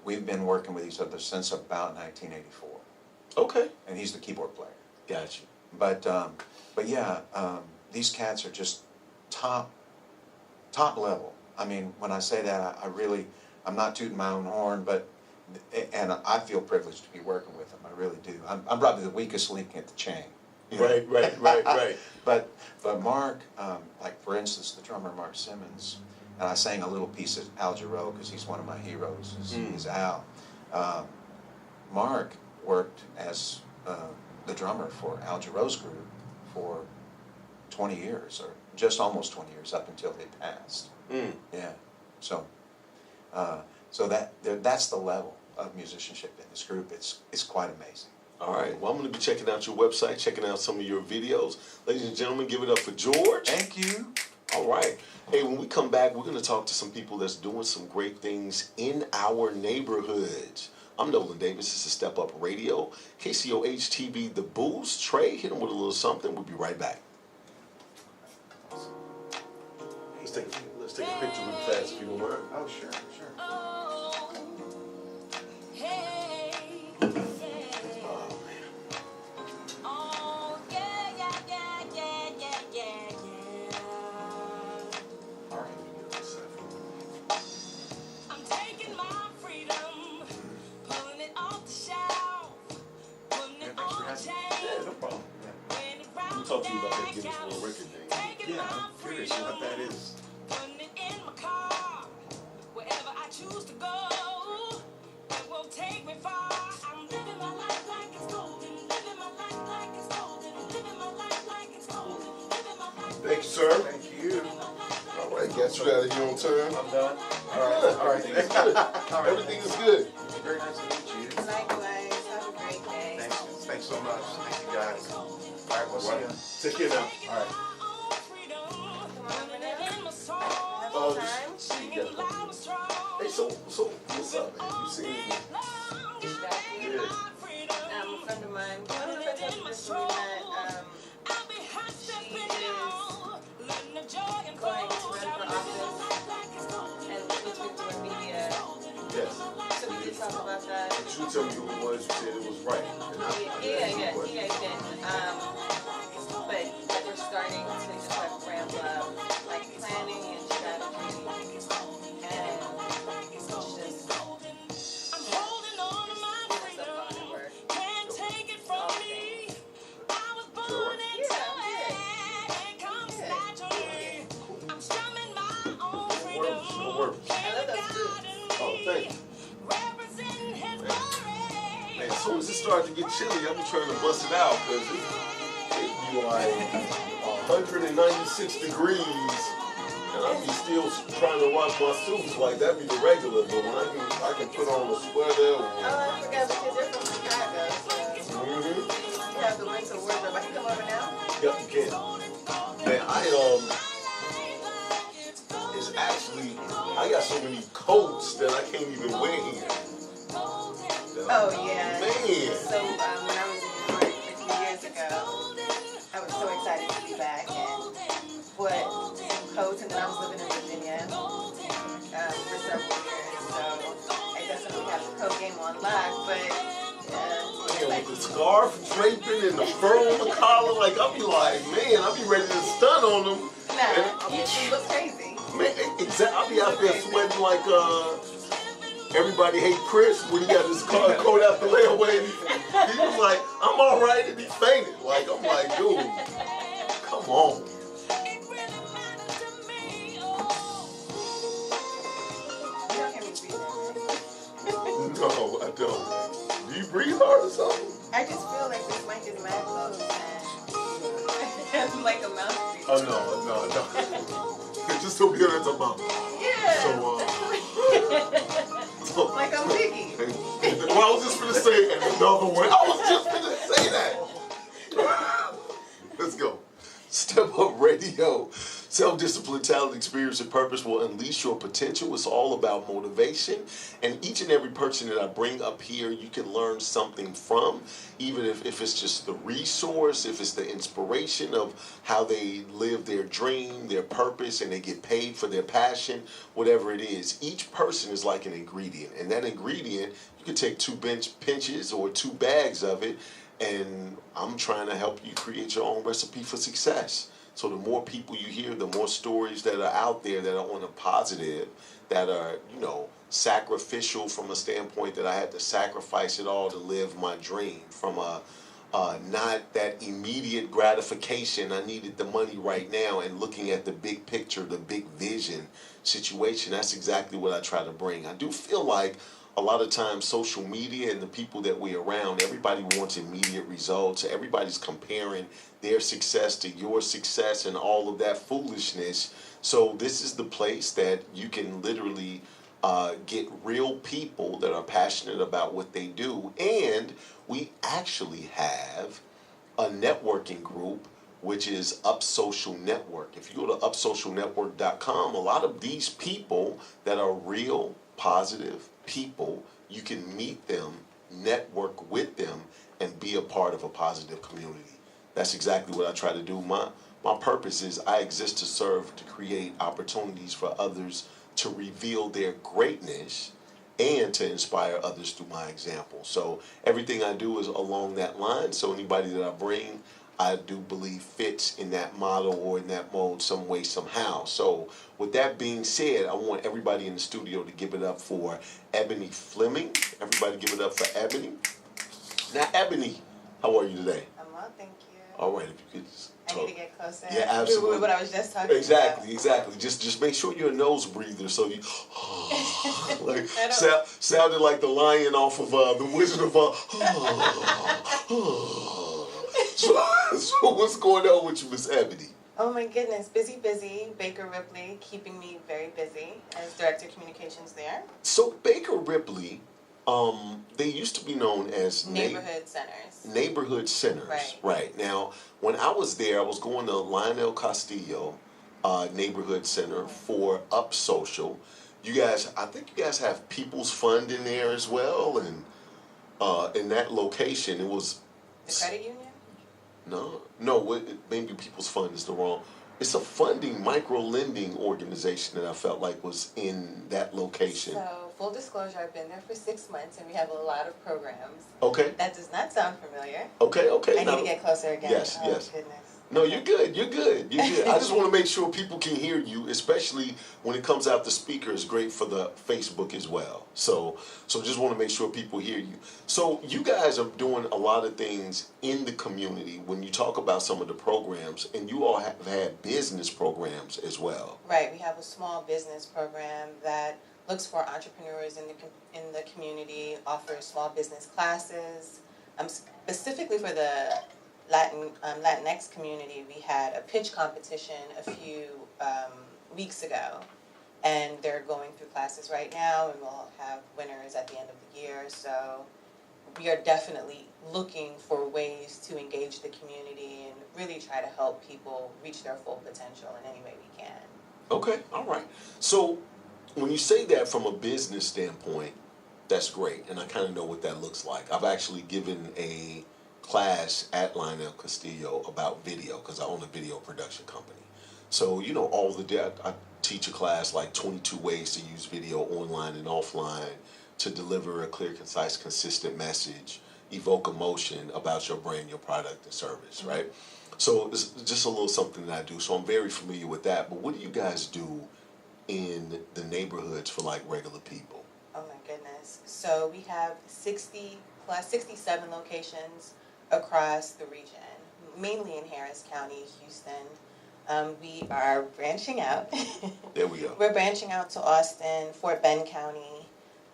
K: We've been working with each other since about 1984.
B: Okay.
K: And he's the keyboard player.
B: Gotcha.
K: But yeah, these cats are just top level. I mean, when I say that, I'm not tooting my own horn, and I feel privileged to be working with them. I really do. I'm probably the weakest link at the chain.
B: Right.
K: But Mark, like for instance, the drummer Mark Simmons, and I sang a little piece of Al Jarreau because he's one of my heroes. Is Al. Mark worked as the drummer for Al Jarreau's group for 20 years, or just almost 20 years, up until they passed. Yeah. So that's the level of musicianship in this group. It's quite amazing.
B: All right. Well, I'm going to be checking out your website, checking out some of your videos. Ladies and gentlemen, give it up for George.
K: Thank you.
B: All right. Hey, when we come back, we're going to talk to some people that's doing some great things in our neighborhoods. I'm Nolan Davis. This is Step Up Radio. Kcoh TV, The Booze. Trey, hit him with a little something. We'll be right back. Let's take a picture real fast if you don't mind.
K: Oh, sure.
B: Talk to you about that Guinness World Record thing.
K: Yeah, I'm curious what that is.
H: Wherever I choose to go, it won't take me far. I'm living my life like it's golden, living my life like it's golden, living my life like it's golden, living my life.
D: Thank you, sir.
K: Thank you.
D: All right, got you out of here on time.
K: I'm done.
D: All right. Everything is good. Everything is good.
K: Very nice to meet you.
E: Likewise, have a great day.
K: Thanks so much. Thank you guys. All right, we'll see you.
B: Take care now.
K: All right.
B: Just see you guys. Hey, so what's up, man? You see me?
E: A friend of mine, one of the friends of this we met, she is going to run for office, and between you and me, about that.
B: But you tell me who it was, you said it was right.
E: Yeah, he did. But like we're starting to just like ramp up like planning and strategy, and it's just
H: I'm holding on to my freedom. Can't take it from me. I was born into it. It comes naturally. I'm strumming my own freedom.
E: I love those boots.
B: Oh, thank you.
H: Representing his glory.
B: Man, as soon as it starts to get chilly, I be trying to bust it out because it be like 196 degrees, and I be still trying to rock my suits like that be the regular. But when I can put on a sweater.
E: Oh, I forgot because you're from Chicago, so you have the winter wardrobe. I can come over now.
B: Yep, you can. Man, it's actually, I got so many coats that I can't even wear here.
E: Oh, yeah.
B: Man.
E: So, when I was in New York a few years ago, I was so excited to be back and bought some coats, and then I was living in Virginia for several years, so I definitely have the coat game on lock, but
B: Man, with the scarf draping and the fur on the collar, like, I'll be like, man, I'll be ready to stun on them.
E: Nah, you look crazy.
B: Man, exactly. I'll be out there sweating like, Everybody Hate Chris when he got his coat out the layaway. He was like, I'm all right, and he fainted. Like, I'm like, dude, come on. No, I don't. Do you breathe hard or something?
E: I just feel like this mic is mad close, and like a mouthpiece.
B: Oh, no. Just to be honest, I'm out.
E: Yeah.
B: So,
E: like I'm Biggie.
B: Well, I was just going to say another one. I was just going to say that. Let's go. Step Up Radio. Self-discipline, talent, experience, and purpose will unleash your potential. It's all about motivation. And each and every person that I bring up here, you can learn something from, even if it's just the resource, if it's the inspiration of how they live their dream, their purpose, and they get paid for their passion, whatever it is. Each person is like an ingredient. And that ingredient, you can take 2 pinches or 2 bags of it, and I'm trying to help you create your own recipe for success. So the more people you hear, the more stories that are out there that are on a positive, that are, sacrificial from a standpoint that I had to sacrifice it all to live my dream, from a not that immediate gratification, I needed the money right now, and looking at the big picture, the big vision situation. That's exactly what I try to bring. I do feel like a lot of times social media and the people that we're around, everybody wants immediate results. Everybody's comparing their success to your success and all of that foolishness. So this is the place that you can literally get real people that are passionate about what they do. And we actually have a networking group, which is Up Social Network. If you go to upsocialnetwork.com, a lot of these people that are real, positive people, you can meet them, network with them, and be a part of a positive community. That's exactly what I try to do. My purpose is I exist to serve, to create opportunities for others to reveal their greatness and to inspire others through my example. So everything I do is along that line. So anybody that I bring, I do believe fits in that model or in that mode some way, somehow. So with that being said, I want everybody in the studio to give it up for Ebony Fleming. Everybody give it up for Ebony. Now, Ebony, how are you today?
E: I'm well, thank you.
B: All right, if you could just talk.
E: I need to get closer.
B: Yeah, absolutely.
E: What I was just talking
B: Exactly. Just make sure you're a nose breather, so you like sounded like the lion off of the Wizard of So what's going on with you, Miss Ebony?
E: Oh my goodness, busy. Baker Ripley keeping me very busy as Director of Communications there.
B: So Baker Ripley, they used to be known as
E: Neighborhood Centers.
B: Neighborhood Centers. Right. Now, when I was there, I was going to Lionel Castillo Neighborhood Center for Up Social. You guys, I think you guys have People's Fund in there as well, and in that location, it was...
E: The credit union?
B: No, maybe People's Fund is the wrong. It's a funding, micro-lending organization that I felt like was in that location.
E: So
L: full disclosure, I've been there for 6 months, and we have a lot of programs.
B: Okay.
L: That does not sound familiar.
B: Okay.
L: I need to get closer again.
B: Yes.
L: Oh,
B: Yes.
L: goodness.
B: No, you're good. You're good. You're good. I just want to make sure people can hear you, especially when it comes out the speaker. It's great for the Facebook as well. So just want to make sure people hear you. So you guys are doing a lot of things in the community when you talk about some of the programs, and you all have had business programs as well.
L: Right. We have a small business program that looks for entrepreneurs in the community, offers small business classes, specifically for the Latinx community. We had a pitch competition a few weeks ago, and they're going through classes right now, and we'll have winners at the end of the year. So we are definitely looking for ways to engage the community and really try to help people reach their full potential in any way we can.
B: Okay, all right. So when you say that from a business standpoint, that's great, and I kind of know what that looks like. I've actually given a class at Lionel Castillo about video, because I own a video production company. So, you know, I teach a class like 22 ways to use video online and offline to deliver a clear, concise, consistent message, evoke emotion about your brand, your product, and service, right? So it's just a little something that I do. So I'm very familiar with that. But what do you guys do in the neighborhoods for like regular people?
L: Oh my goodness. So we have 67 locations across the region, mainly in Harris County, Houston. We are branching out.
B: There we go.
L: We're branching out to Austin, Fort Bend County.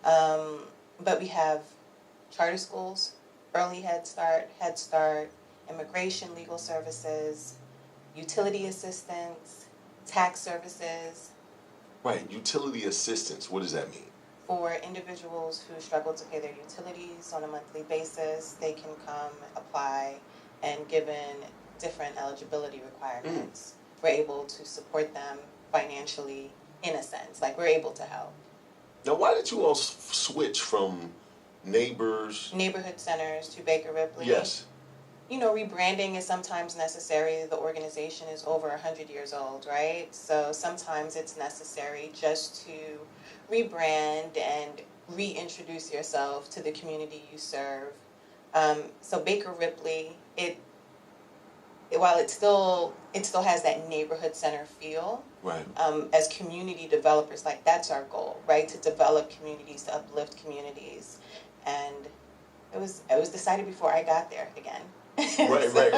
L: But we have charter schools, early Head Start, immigration legal services, utility assistance, tax services.
B: Right, utility assistance, what does that mean?
L: For individuals who struggle to pay their utilities on a monthly basis, they can come, apply, and given different eligibility requirements, we're able to support them financially in a sense. Like, we're able to help.
B: Now, why did you all switch from
L: neighborhood centers to Baker Ripley?
B: Yes.
L: You know, rebranding is sometimes necessary. The organization is over 100 years old, right? So sometimes it's necessary just to rebrand and reintroduce yourself to the community you serve. So Baker Ripley, while it still has that neighborhood center feel,
B: right?
L: As community developers, like, that's our goal, right? To develop communities, to uplift communities, and it was decided before I got there again.
B: Right.
L: But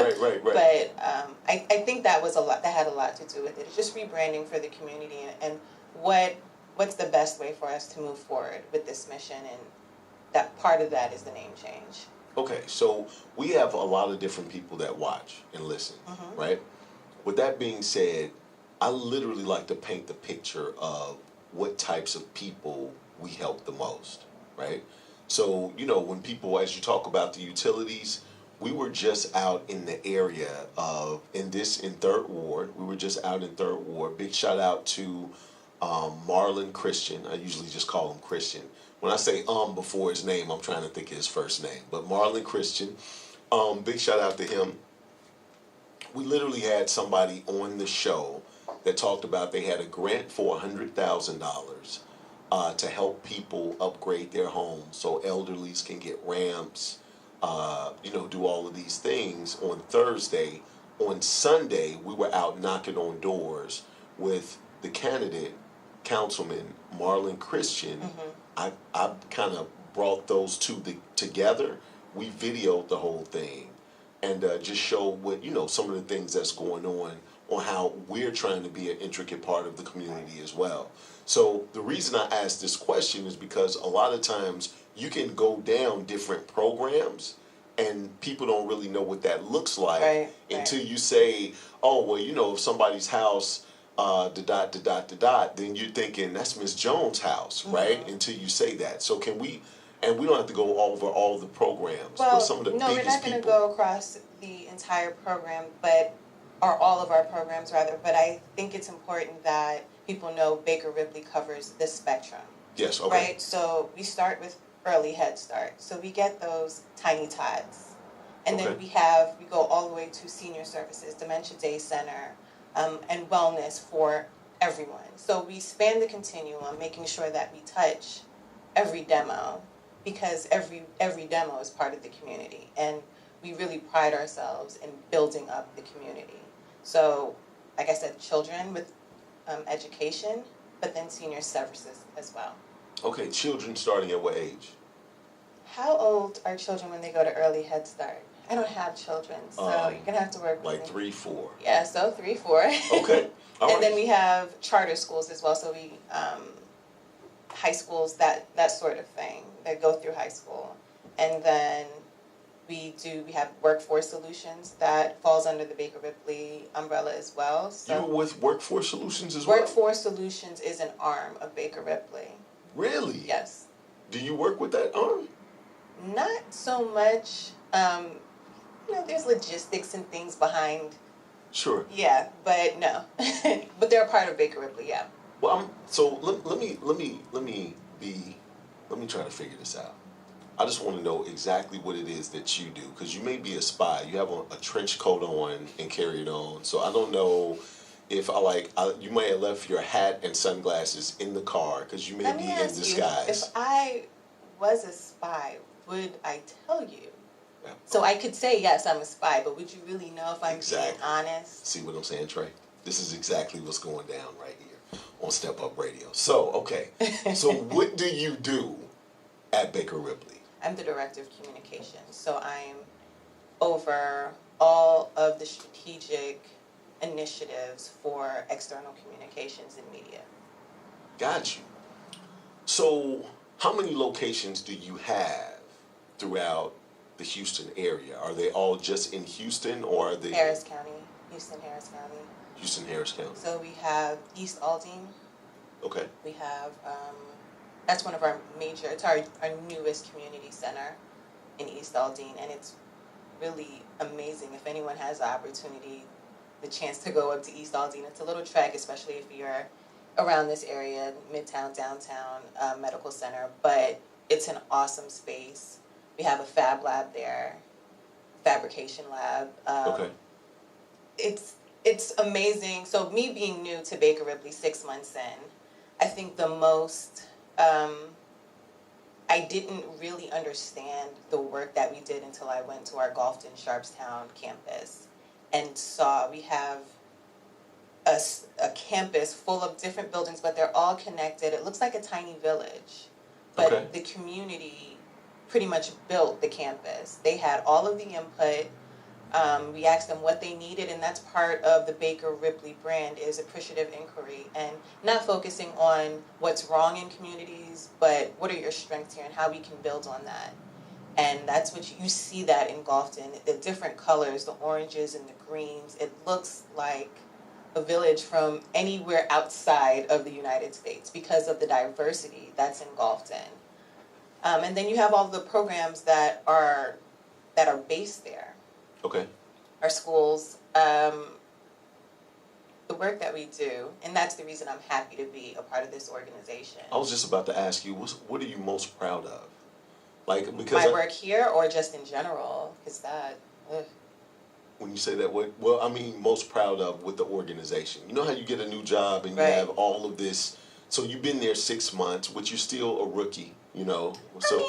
L: I think that had a lot to do with it. It's just rebranding for the community, and what's the best way for us to move forward with this mission, and that part of that is the name change.
B: Okay, so we have a lot of different people that watch and listen, right? With that being said, I literally like to paint the picture of what types of people we help the most, right? So, you know, when people, as you talk about the utilities, we were just out in the area in 3rd Ward. We were just out in 3rd Ward. Big shout out to Marlon Christian. I usually just call him Christian. When I say before his name, I'm trying to think of his first name. But Marlon Christian, big shout out to him. We literally had somebody on the show that talked about they had a grant for $100,000 to help people upgrade their homes so elderlies can get ramps, do all of these things on Thursday. On Sunday, we were out knocking on doors with the candidate, Councilman Marlon Christian. I kind of brought those two together. We videoed the whole thing and just showed what, some of the things that's going on how we're trying to be an intricate part of the community as well. So the reason I asked this question is because a lot of times you can go down different programs and people don't really know what that looks like until you say, oh, well, if somebody's house, then you're thinking that's Miss Jones' house, right? Until you say that. So can we, and we don't have to go over all the programs, but some of the biggest
L: we're not going to go across the entire program, or all of our programs rather, but I think it's important that people know Baker Ripley covers the spectrum.
B: Yes, okay.
L: Right? So we start with early Head Start. So we get those tiny tots. And then we go all the way to senior services, Dementia Day Center, and wellness for everyone. So we span the continuum, making sure that we touch every demo, because every demo is part of the community, and we really pride ourselves in building up the community. So, like I said, children with education, but then senior services as well.
B: Okay, children starting at what age?
L: How old are children when they go to early Head Start? I don't have children, so you're gonna have to work with
B: like
L: me.
B: 3, 4.
L: Yeah, so 3, 4.
B: Okay. All
L: and
B: right.
L: then we have charter schools as well, so we high schools, that sort of thing, that go through high school. And then we have Workforce Solutions that falls under the Baker Ripley umbrella as well. So
B: You were with Workforce Solutions as well?
L: Workforce Solutions is an arm of Baker Ripley.
B: Really?
L: Yes.
B: Do you work with that arm?
L: Not so much. There's logistics and things behind.
B: Sure.
L: Yeah, but no. But they're a part of Baker Ripley, yeah.
B: Well, so let me try to figure this out. I just want to know exactly what it is that you do, because you may be a spy. You have a trench coat on and carry it on. So I don't know if you may have left your hat and sunglasses in the car because you may be in disguise.
L: If I was a spy, would I tell you?
B: Yeah.
L: So I could say, yes, I'm a spy, but would you really know if I'm being honest?
B: See what I'm saying, Trey? This is exactly what's going down right here on Step Up Radio. So, okay. So what do you do at Baker Ripley?
L: I'm the Director of Communications, so I'm over all of the strategic initiatives for external communications and media.
B: Got you. So how many locations do you have throughout the Houston area? Are they all just in Houston, or are they...
L: Harris County, Houston, Harris County.
B: Houston, Harris County.
L: So we have East Aldine.
B: Okay.
L: We have... that's one of our major, it's our newest community center in East Aldine, and it's really amazing. If anyone has the opportunity, the chance to go up to East Aldine, it's a little trek, especially if you're around this area, Midtown, downtown, medical center, but it's an awesome space. We have a fab lab there, fabrication lab.
B: Okay.
L: It's amazing. So me being new to Baker Ripley 6 months in, I think the most... I didn't really understand the work that we did until I went to our Gulfton Sharpstown campus and saw we have a campus full of different buildings, but they're all connected. It looks like a tiny village, but the community pretty much built the campus. They had all of the input. We asked them what they needed, and that's part of the Baker Ripley brand, is appreciative inquiry and not focusing on what's wrong in communities, but what are your strengths here and how we can build on that. And that's what you see that in Gulfton, the different colors, the oranges and the greens. It looks like a village from anywhere outside of the United States because of the diversity that's in Gulfton. And then you have all the programs that are based there.
B: Okay.
L: Our schools, the work that we do, and that's the reason I'm happy to be a part of this organization.
B: I was just about to ask you, what are you most proud of? Because
L: my work here, or just in general, because that.
B: When you say that, well, I mean most proud of with the organization. You know how you get a new job and you have all of this. So you've been there 6 months, but you're still a rookie, So.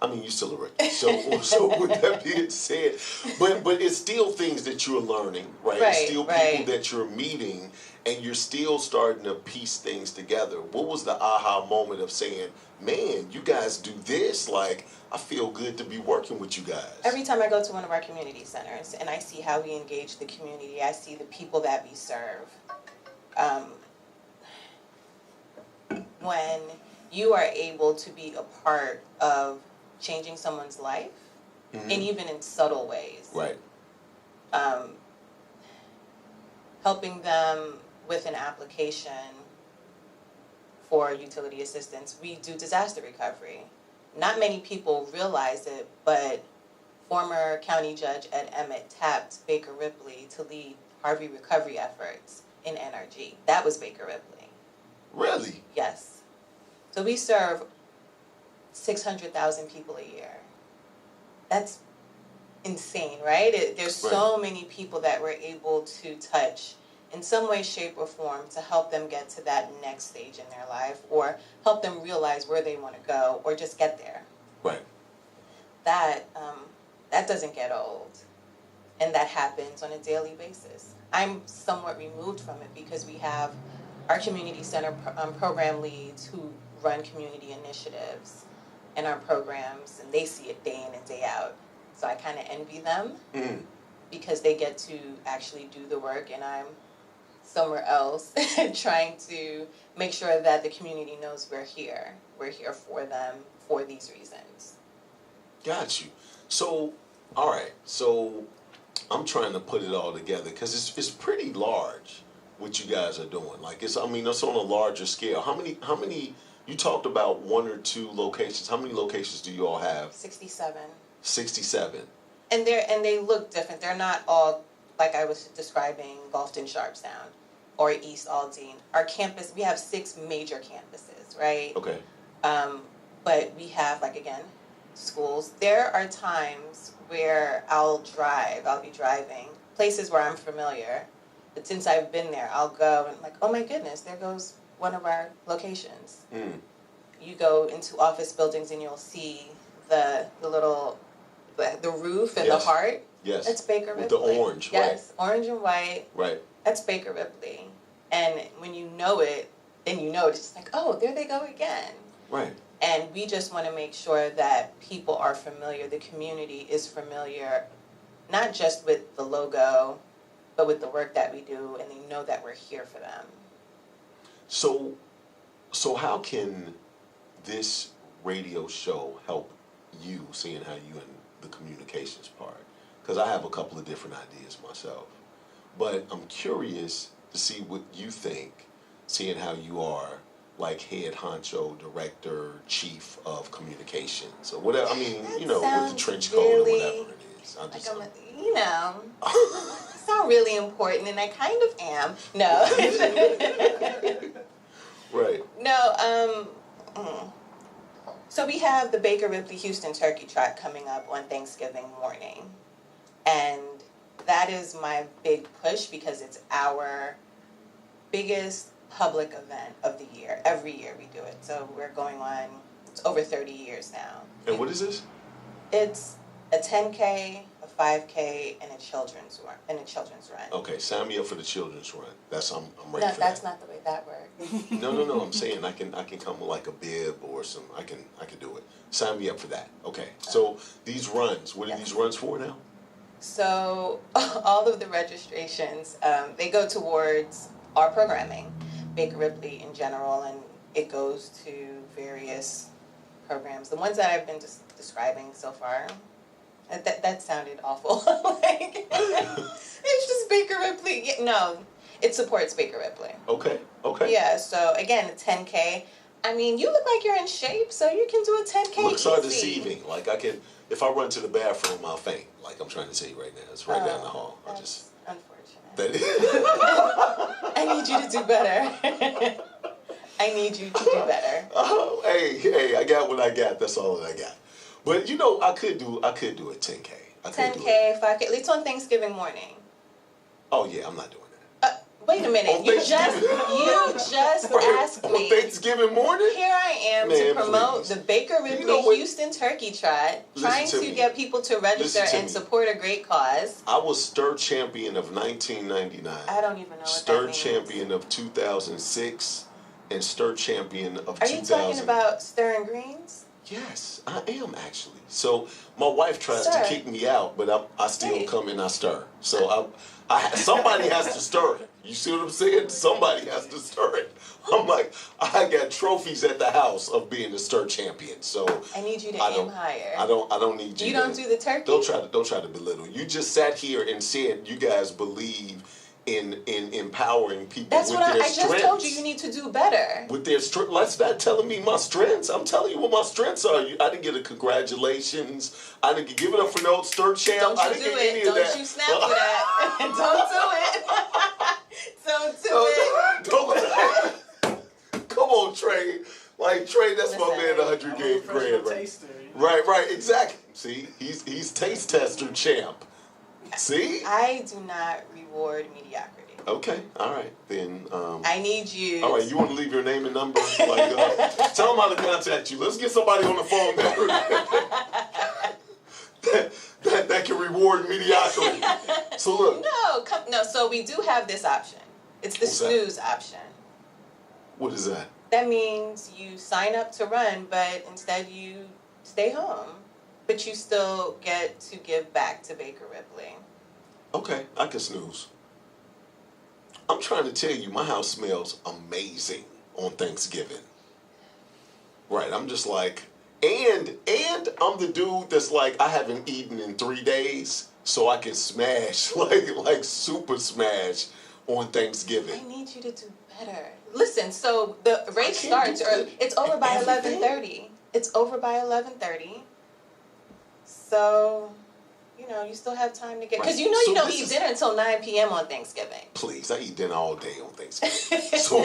B: I mean, you're still a rookie. So with that being said, but it's still things that you're learning, right? It's still people that you're meeting, and you're still starting to piece things together. What was the aha moment of saying, man, you guys do this? Like, I feel good to be working with you guys.
L: Every time I go to one of our community centers and I see how we engage the community, I see the people that we serve. When you are able to be a part of changing someone's life, and even in subtle ways.
B: Right.
L: Helping them with an application for utility assistance. We do disaster recovery. Not many people realize it, but former County Judge Ed Emmett tapped Baker Ripley to lead Harvey recovery efforts in NRG. That was Baker Ripley.
B: Really?
L: Yes. So we serve 600,000 people a year. That's insane, right? There's so many people that we're able to touch in some way, shape, or form to help them get to that next stage in their life, or help them realize where they want to go, or just get there.
B: Right.
L: That doesn't get old, and that happens on a daily basis. I'm somewhat removed from it because we have our community center program leads who run community initiatives in our programs, and they see it day in and day out. So I kind of envy them because they get to actually do the work, and I'm somewhere else trying to make sure that the community knows we're here. We're here for them for these reasons.
B: Got you. So, all right. So, I'm trying to put it all together because it's pretty large what you guys are doing. Like it's on a larger scale. How many? You talked about 1 or 2 locations. How many locations do you all have?
L: 67.
B: 67.
L: And they look different. They're not all like I was describing, Gulfton, Sharpstown, or East Aldine. Our campus, we have 6 major campuses, right?
B: Okay.
L: But we have, like, again, schools. There are times where I'll be driving, places where I'm familiar, but since I've been there, I'll go and like, oh my goodness, there goes one of our locations. You go into office buildings and you'll see the little, the roof and the heart.
B: Yes.
L: That's Baker
B: With
L: Ripley.
B: the orange,
L: yes, orange and white.
B: Right.
L: That's Baker Ripley. And when you know it, then you know it's just like, oh, there they go again.
B: Right.
L: And we just want to make sure that people are familiar, the community is familiar, not just with the logo, but with the work that we do, and they know that we're here for them.
B: So how can this radio show help you, seeing how you in the communications part? Because I have a couple of different ideas myself. But I'm curious to see what you think, seeing how you are like head honcho, director, chief of communications, or whatever. I mean, with the trench coat or whatever it is.
L: I sound really important, and I kind of am. No.
B: Right.
L: No, so we have the Baker Ripley Houston Turkey Trot coming up on Thanksgiving morning. And that is my big push because it's our biggest public event of the year. Every year we do it. So we're going on, it's over 30 years now.
B: And what is this?
L: It's a 10K, a 5K, and a children's run.
B: Okay, sign me up for the children's run. I'm ready for that.
L: No, that's not the way that works.
B: No. I'm saying I can come with like a bib or some. I can do it. Sign me up for that. Okay. So these runs. What are these runs for now?
L: So all of the registrations, they go towards our programming, Baker Ripley in general, and it goes to various programs. The ones that I've been describing so far. That sounded awful. It's just Baker Ripley. No, it supports Baker Ripley.
B: Okay.
L: Yeah, so again, a 10K. I mean, you look like you're in shape, so you can do a 10K
B: Looks
L: easy.
B: are deceiving. Like if I run to the bathroom, I'll faint. Like I'm trying to tell you right now. It's right down the hall.
L: That's unfortunate.
B: That is.
L: I need you to do better. I need you to do better.
B: Oh, hey, I got what I got. That's all that I got. But I could do a 10K.
L: 10K, 5K. It's on Thanksgiving morning.
B: Oh yeah, I'm not doing
L: that. Wait a minute. You just asked me.
B: On Thanksgiving morning?
L: Here I am to promote the Baker Ripley Houston Turkey Trot, trying to get people to register and support a great cause.
B: I was stir champion of 1999.
L: I don't even know what
B: stir
L: that means.
B: champion of 2006 and stir champion of 2000.
L: Are you talking about stirring greens?
B: Yes, I am actually. So my wife tries to kick me out, but I still come and I stir. So somebody has to stir it. You see what I'm saying? Somebody has to stir it. I'm like, I got trophies at the house of being the stir champion. So
L: I need you to aim higher.
B: I don't need you.
L: You don't do the turkey?
B: Don't try to belittle. You just sat here and said you guys believe in empowering people.
L: That's
B: with
L: what
B: their
L: I just told you. You need to do better.
B: With their strength. That's not telling me my strengths. I'm telling you what my strengths are. I didn't get a congratulations. I didn't give it up for no stir champ.
L: Don't you do it. Don't you snap for that. Don't do it. Don't do it.
B: Come on, Trey. Like Trey, that's my man. 100 grand. Right. Exactly. See, he's taste tester champ. See?
L: I do not reward mediocrity.
B: Okay, all right. Then,
L: I need you.
B: all right, you want to leave your name and number? Like, tell them how to contact you. Let's get somebody on the phone that can reward mediocrity. So look.
L: No, so we do have this option. It's the snooze option.
B: What is that?
L: That means you sign up to run, but instead you stay home. But you still get to give back to Baker Ripley.
B: Okay, I can snooze. I'm trying to tell you, my house smells amazing on Thanksgiving. Right, I'm just like, and I'm the dude that's like, I haven't eaten in 3 days, so I can smash, like super smash on Thanksgiving.
L: I need you to do better. Listen, so the race starts early. It's over by 11:30. It's over by 11:30. So, you still have time to get... Because you don't eat dinner until 9 p.m. on Thanksgiving.
B: Please, I eat dinner all day on Thanksgiving. So,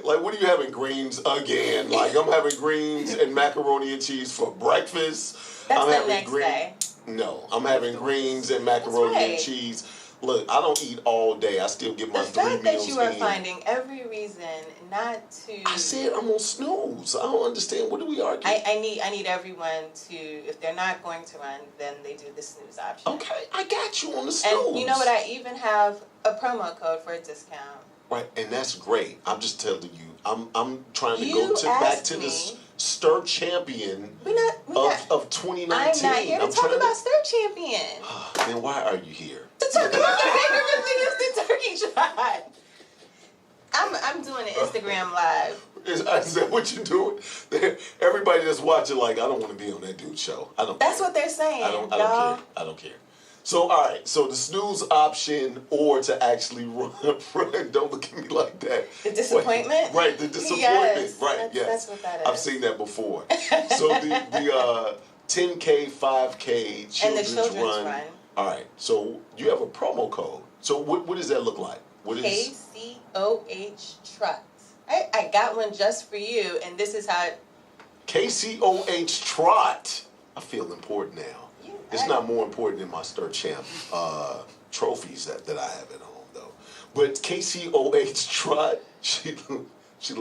B: like, what are you having? Greens again? Like, I'm having greens and macaroni and cheese for breakfast.
L: That's the next day.
B: No, I'm having greens and macaroni and cheese. Look, I don't eat all day. I still get my 3 meals in.
L: The fact that you are finding every reason not to...
B: I said I'm on snooze. I don't understand. What do we argue?
L: I need everyone to, if they're not going to run, then they do the snooze option.
B: Okay, I got you on the snooze.
L: And you know what? I even have a promo code for a discount.
B: Right, and that's great. I'm just telling you, I'm trying to go back to this Stir Champion of 2019.
L: I'm not here to talk about Stir Champion.
B: Then why are you here?
L: To talk about the Baker Ripley the turkey trot. I'm doing an Instagram live.
B: Is that what you're doing? Everybody that's watching, like, I don't want to be on that dude's show. I don't.
L: That's what they're saying.
B: I don't care. I don't care. So, all right. So the snooze option, or to actually run. Don't look at me like that.
L: The disappointment.
B: Right. The disappointment.
L: Yes,
B: right. Yes.
L: That's what that is.
B: I've seen that before. So the 10K, 5K children's run. All right. So you have a promo code. So what does that look like? What is
L: KCOH Trot. I got one just for you, and this is how.
B: KCOH Trot. I feel important now. It's not more important than my Stir Champ trophies that I have at home, though. But KCOH Trot, she look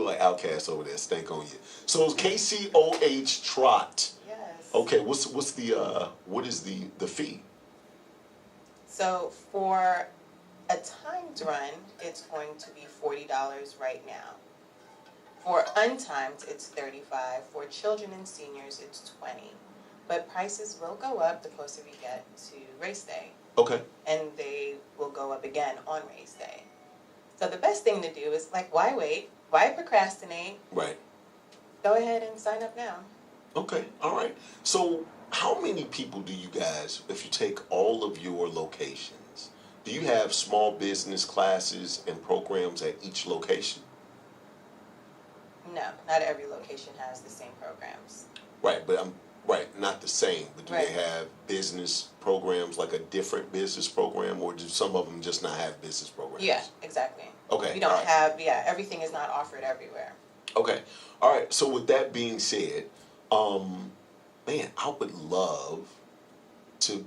B: like Outcast over there, stank on you. So it's KCOH Trot.
L: Yes.
B: Okay, what is the fee?
L: So for a timed run, it's going to be $40 right now. For untimed, it's $35. For children and seniors, it's $20. But prices will go up the closer we get to race day.
B: Okay.
L: And they will go up again on race day. So the best thing to do is, like, why wait? Why procrastinate?
B: Right.
L: Go ahead and sign up now.
B: Okay. All right. So how many people do you guys, if you take all of your locations, do you have small business classes and programs at each location?
L: No, not every location has the same programs.
B: Right, but not the same, but do they have business programs, like a different business program, or do some of them just not have business programs?
L: Yeah, exactly.
B: Okay.
L: We don't have, everything is not offered everywhere.
B: Okay. All right, so with that being said, man, I would love to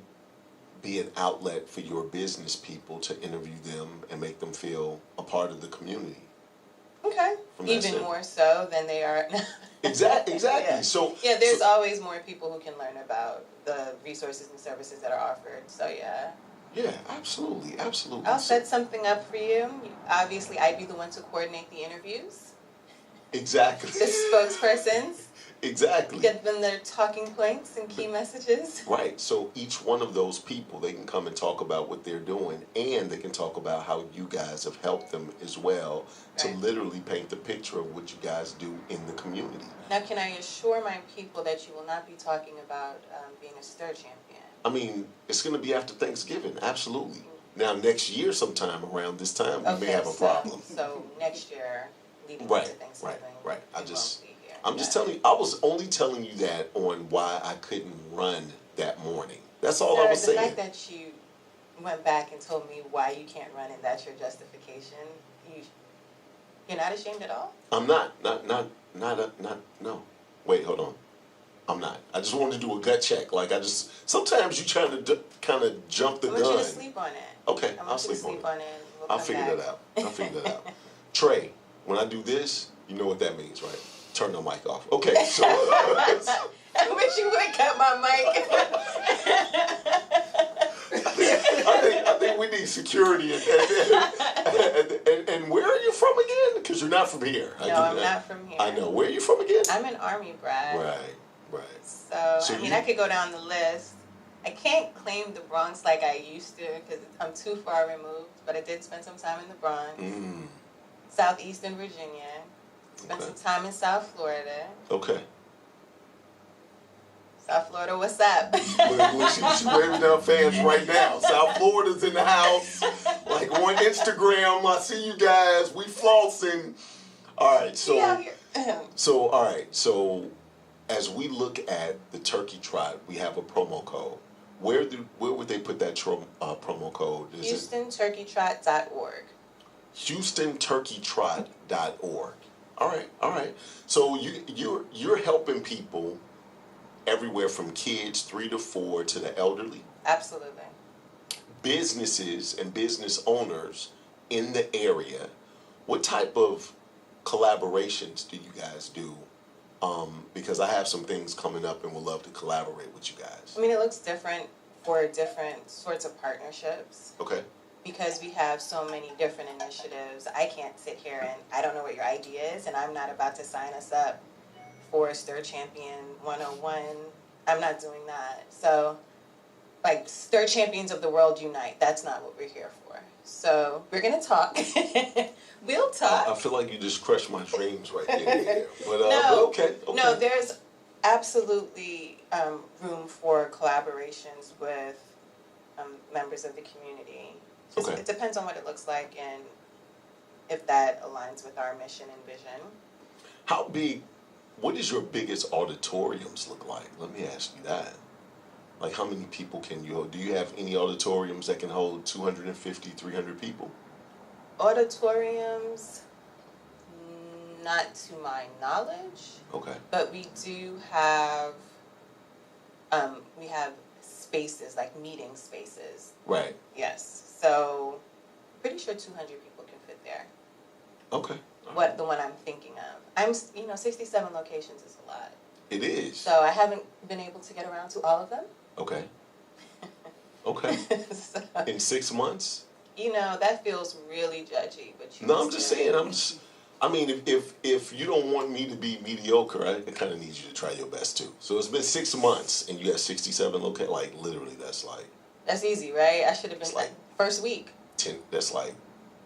B: be an outlet for your business people to interview them and make them feel a part of the community.
L: Okay. Even more so than they are now.
B: Exactly.
L: Yeah.
B: So
L: there's always more people who can learn about the resources and services that are offered. So yeah.
B: Yeah, absolutely.
L: I'll set something up for you. Obviously, I'd be the one to coordinate the interviews.
B: Exactly.
L: The spokespersons.
B: Exactly.
L: Get them their talking points and key messages.
B: Right. So each one of those people, they can come and talk about what they're doing, and they can talk about how you guys have helped them as well to literally paint the picture of what you guys do in the community.
L: Now, can I assure my people that you will not be talking about being a Stir Champion?
B: I mean, it's going to be after Thanksgiving, absolutely. Now, next year sometime around this time, we may have a problem.
L: So next year, leading into Thanksgiving,
B: right. I'm just telling you, I was only telling you that on why I couldn't run that morning. That's all I was saying.
L: The fact that you went back and told me why you can't run and that's your justification, you're not ashamed at all?
B: I'm not. No. Wait, hold on. I'm not. I just wanted to do a gut check. Like sometimes you try to kind of jump the
L: I want
B: gun.
L: you to sleep on it.
B: Okay,
L: I
B: I'll
L: want you to
B: sleep
L: sleep
B: on
L: on it. And we'll
B: I'll
L: come
B: figure
L: back.
B: that out. I'll figure that out. Trey, when I do this, you know what that means, right? Turn the mic off. Okay, so.
L: I wish you would cut my mic.
B: I think we need security. And where are you from again? Because you're not from here.
L: No, I'm not from here.
B: I know. Where are you from again?
L: I'm an Army brat.
B: Right.
L: So I mean, I could go down the list. I can't claim the Bronx like I used to because I'm too far removed, but I did spend some time in the Bronx. Southeastern Virginia. Spent some time in South Florida.
B: Okay.
L: South Florida, what's up?
B: Look, she's waving down fans right now. South Florida's in the house. Like on Instagram, I see you guys. We flossing. All right, so all right, so as we look at the Turkey Trot, we have a promo code. Where would they put that promo code?
L: HoustonTurkeyTrot.org.
B: HoustonTurkeyTrot.org. All right. So you're helping people everywhere from kids 3 to 4 to the elderly.
L: Absolutely.
B: Businesses and business owners in the area. What type of collaborations do you guys do? Because I have some things coming up and would love to collaborate with you guys.
L: I mean, it looks different for different sorts of partnerships.
B: Okay.
L: Because we have so many different initiatives, I can't sit here and I don't know what your idea is, and I'm not about to sign us up for Stir Champion 101. I'm not doing that. So, like, Stir Champions of the World Unite. That's not what we're here for. So, we're going to talk. We'll talk.
B: I feel like you just crushed my dreams right there. But,
L: No,
B: okay.
L: No, there's absolutely room for collaborations with members of the community. Just, it depends on what it looks like and if that aligns with our mission and vision.
B: What does your biggest auditoriums look like? Let me ask you that. Like, how many people can you hold? Do you have any auditoriums that can hold 250, 300 people?
L: Auditoriums, not to my knowledge.
B: Okay.
L: But we do have, we have spaces, like meeting spaces.
B: Right.
L: Yes. So, pretty sure 200 people can fit there.
B: Okay.
L: The one I'm thinking of. 67 locations is a lot.
B: It is.
L: So I haven't been able to get around to all of them.
B: Okay. Okay.
L: So,
B: in 6 months?
L: That feels really judgy, but
B: I'm just saying. I mean, if you don't want me to be mediocre, I kind of need you to try your best too. So it's been 6 months, and you got 67 locations. Like literally, that's
L: easy, right? I should have been
B: like
L: first week.
B: 10. That's like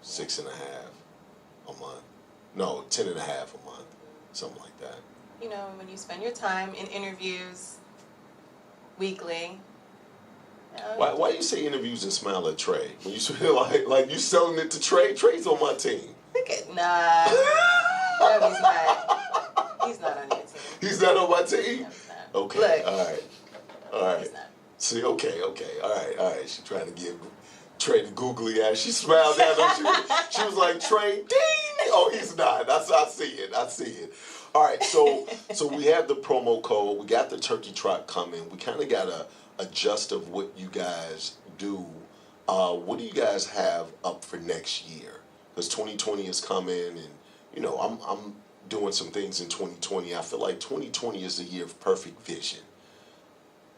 B: 6.5 a month. No, 10.5 a month, something like that.
L: When you spend your time in interviews weekly.
B: Why you say interviews and smile at Trey? When you feel like you selling it to Trey? Trey's on my team.
L: Nah. No, he's not. He's not on your team.
B: He's not on my team?
L: No, he's not.
B: Okay.
L: Look,
B: All right.
L: He's not.
B: See, okay. All right. She's trying to give Trey the googly eyes. She smiled at him. She was like, Trey, ding! Oh, he's not. I see it. All right, so we have the promo code. We got the Turkey Trot coming. We kind of got a gist of what you guys do. What do you guys have up for next year? Because 2020 is coming, and I'm doing some things in 2020. I feel like 2020 is a year of perfect vision.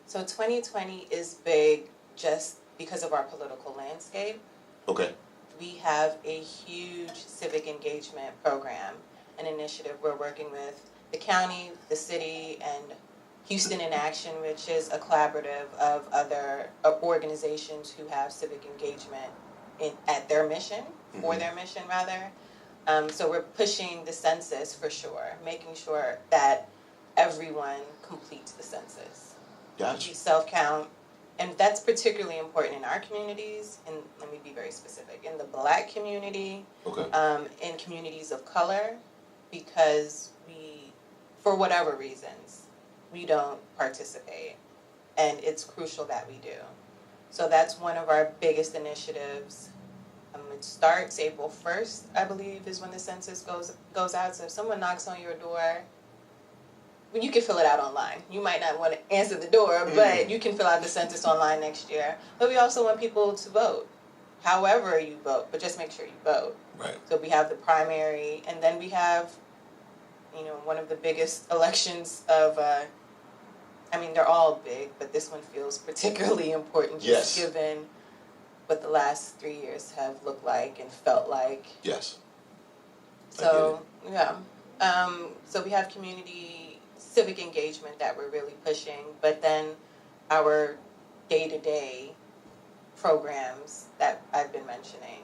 L: So 2020 is big just because of our political landscape.
B: Okay.
L: We have a huge civic engagement program, an initiative we're working with the county, the city, and Houston in Action, which is a collaborative of other organizations who have civic engagement at their mission, for their mission rather. So we're pushing the census for sure, making sure that everyone completes the census.
B: Gotcha.
L: Self-count. And that's particularly important in our communities, and let me be very specific, in the Black community, in communities of color, because for whatever reasons, we don't participate, and it's crucial that we do. So that's one of our biggest initiatives. It starts April 1st, I believe, is when the census goes out. So if someone knocks on your door, you can fill it out online. You might not want to answer the door, but you can fill out the census online next year. But we also want people to vote, however you vote, but just make sure you vote.
B: Right.
L: So we have the primary, and then we have, one of the biggest elections of, they're all big, but this one feels particularly important just given what the last 3 years have looked like and felt like.
B: Yes.
L: So, yeah. So we have community civic engagement that we're really pushing, but then our day-to-day programs that I've been mentioning.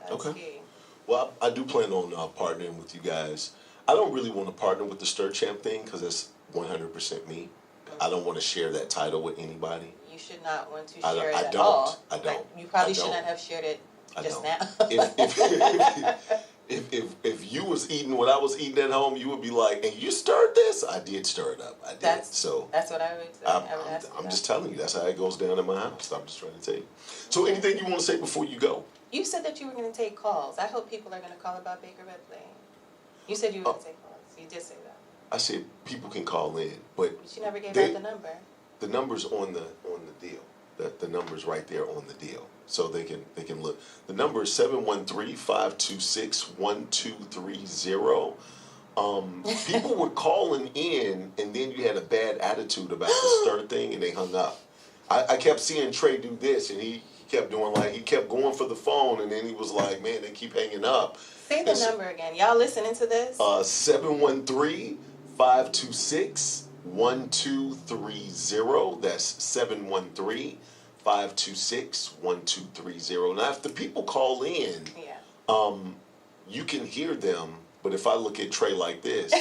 L: That's key.
B: Well, I do plan on partnering with you guys. I don't really want to partner with the Stir Champ thing because it's 100% me. I don't want to share that title with anybody.
L: You should not want to share it at all.
B: I don't.
L: Like, you probably should not have shared it just now.
B: If you was eating what I was eating at home, you would be like, and you stirred this? I did stir it up. I did. That's
L: what I would say.
B: I'm just telling you, that's how it goes down in my house. I'm just trying to tell you. So anything you want to say before you go?
L: You said that you were going to take calls. I hope people are going to call about Baker Ripley. You said you were going to take calls. You did say that.
B: I said people can call in, but
L: you never gave out the number.
B: The number's on the deal. The number's right there on the deal. So they can look. The number is 713-526-1230. People were calling in, and then you had a bad attitude about the Stir thing, and they hung up. I kept seeing Trey do this, and he kept doing he kept going for the phone, and then he was like, man, they keep hanging up.
L: Say the number again. Y'all listening to this?
B: 713-526-1230. That's 713-526-1230. Now, if the people call in, you can hear them. But if I look at Trey like this,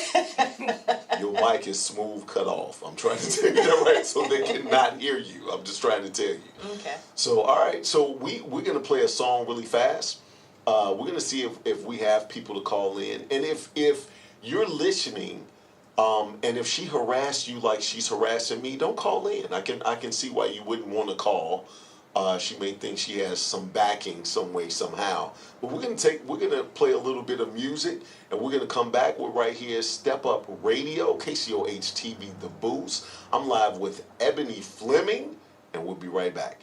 B: your mic is smooth cut off. I'm trying to tell you that right, so they cannot hear you. I'm just trying to tell you.
L: Okay.
B: So, all right. So we're going to play a song really fast. We're going to see if we have people to call in. And if you're listening, and if she harassed you like she's harassing me, don't call in. I can see why you wouldn't want to call. She may think she has some backing some way, somehow. But we're gonna play a little bit of music, and we're gonna come back. We're right here, Step Up Radio, KCOH TV, The Boost. I'm live with Ebony Fleming, and we'll be right back.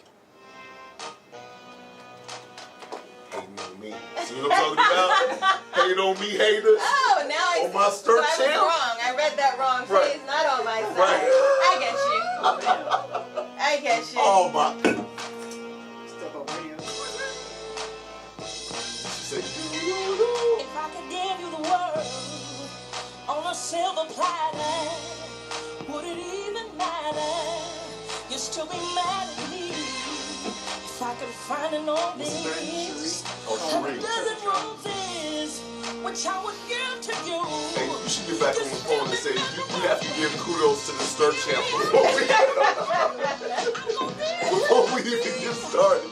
B: Hating on me. See what I'm talking about? Hate on me, haters.
L: Oh, now I
B: on my Stir
L: Champ. I was wrong. I read that wrong. Right. He's not on my side. Right. I get you.
B: Oh my.
E: If I could give you the world on a silver platter, would it even matter? You'd still be mad at me. If I could find an old this, a dozen roses, which I would give to you.
B: Hey, you should get back on the phone and say you have to give kudos to the Stir Champ before we even get started.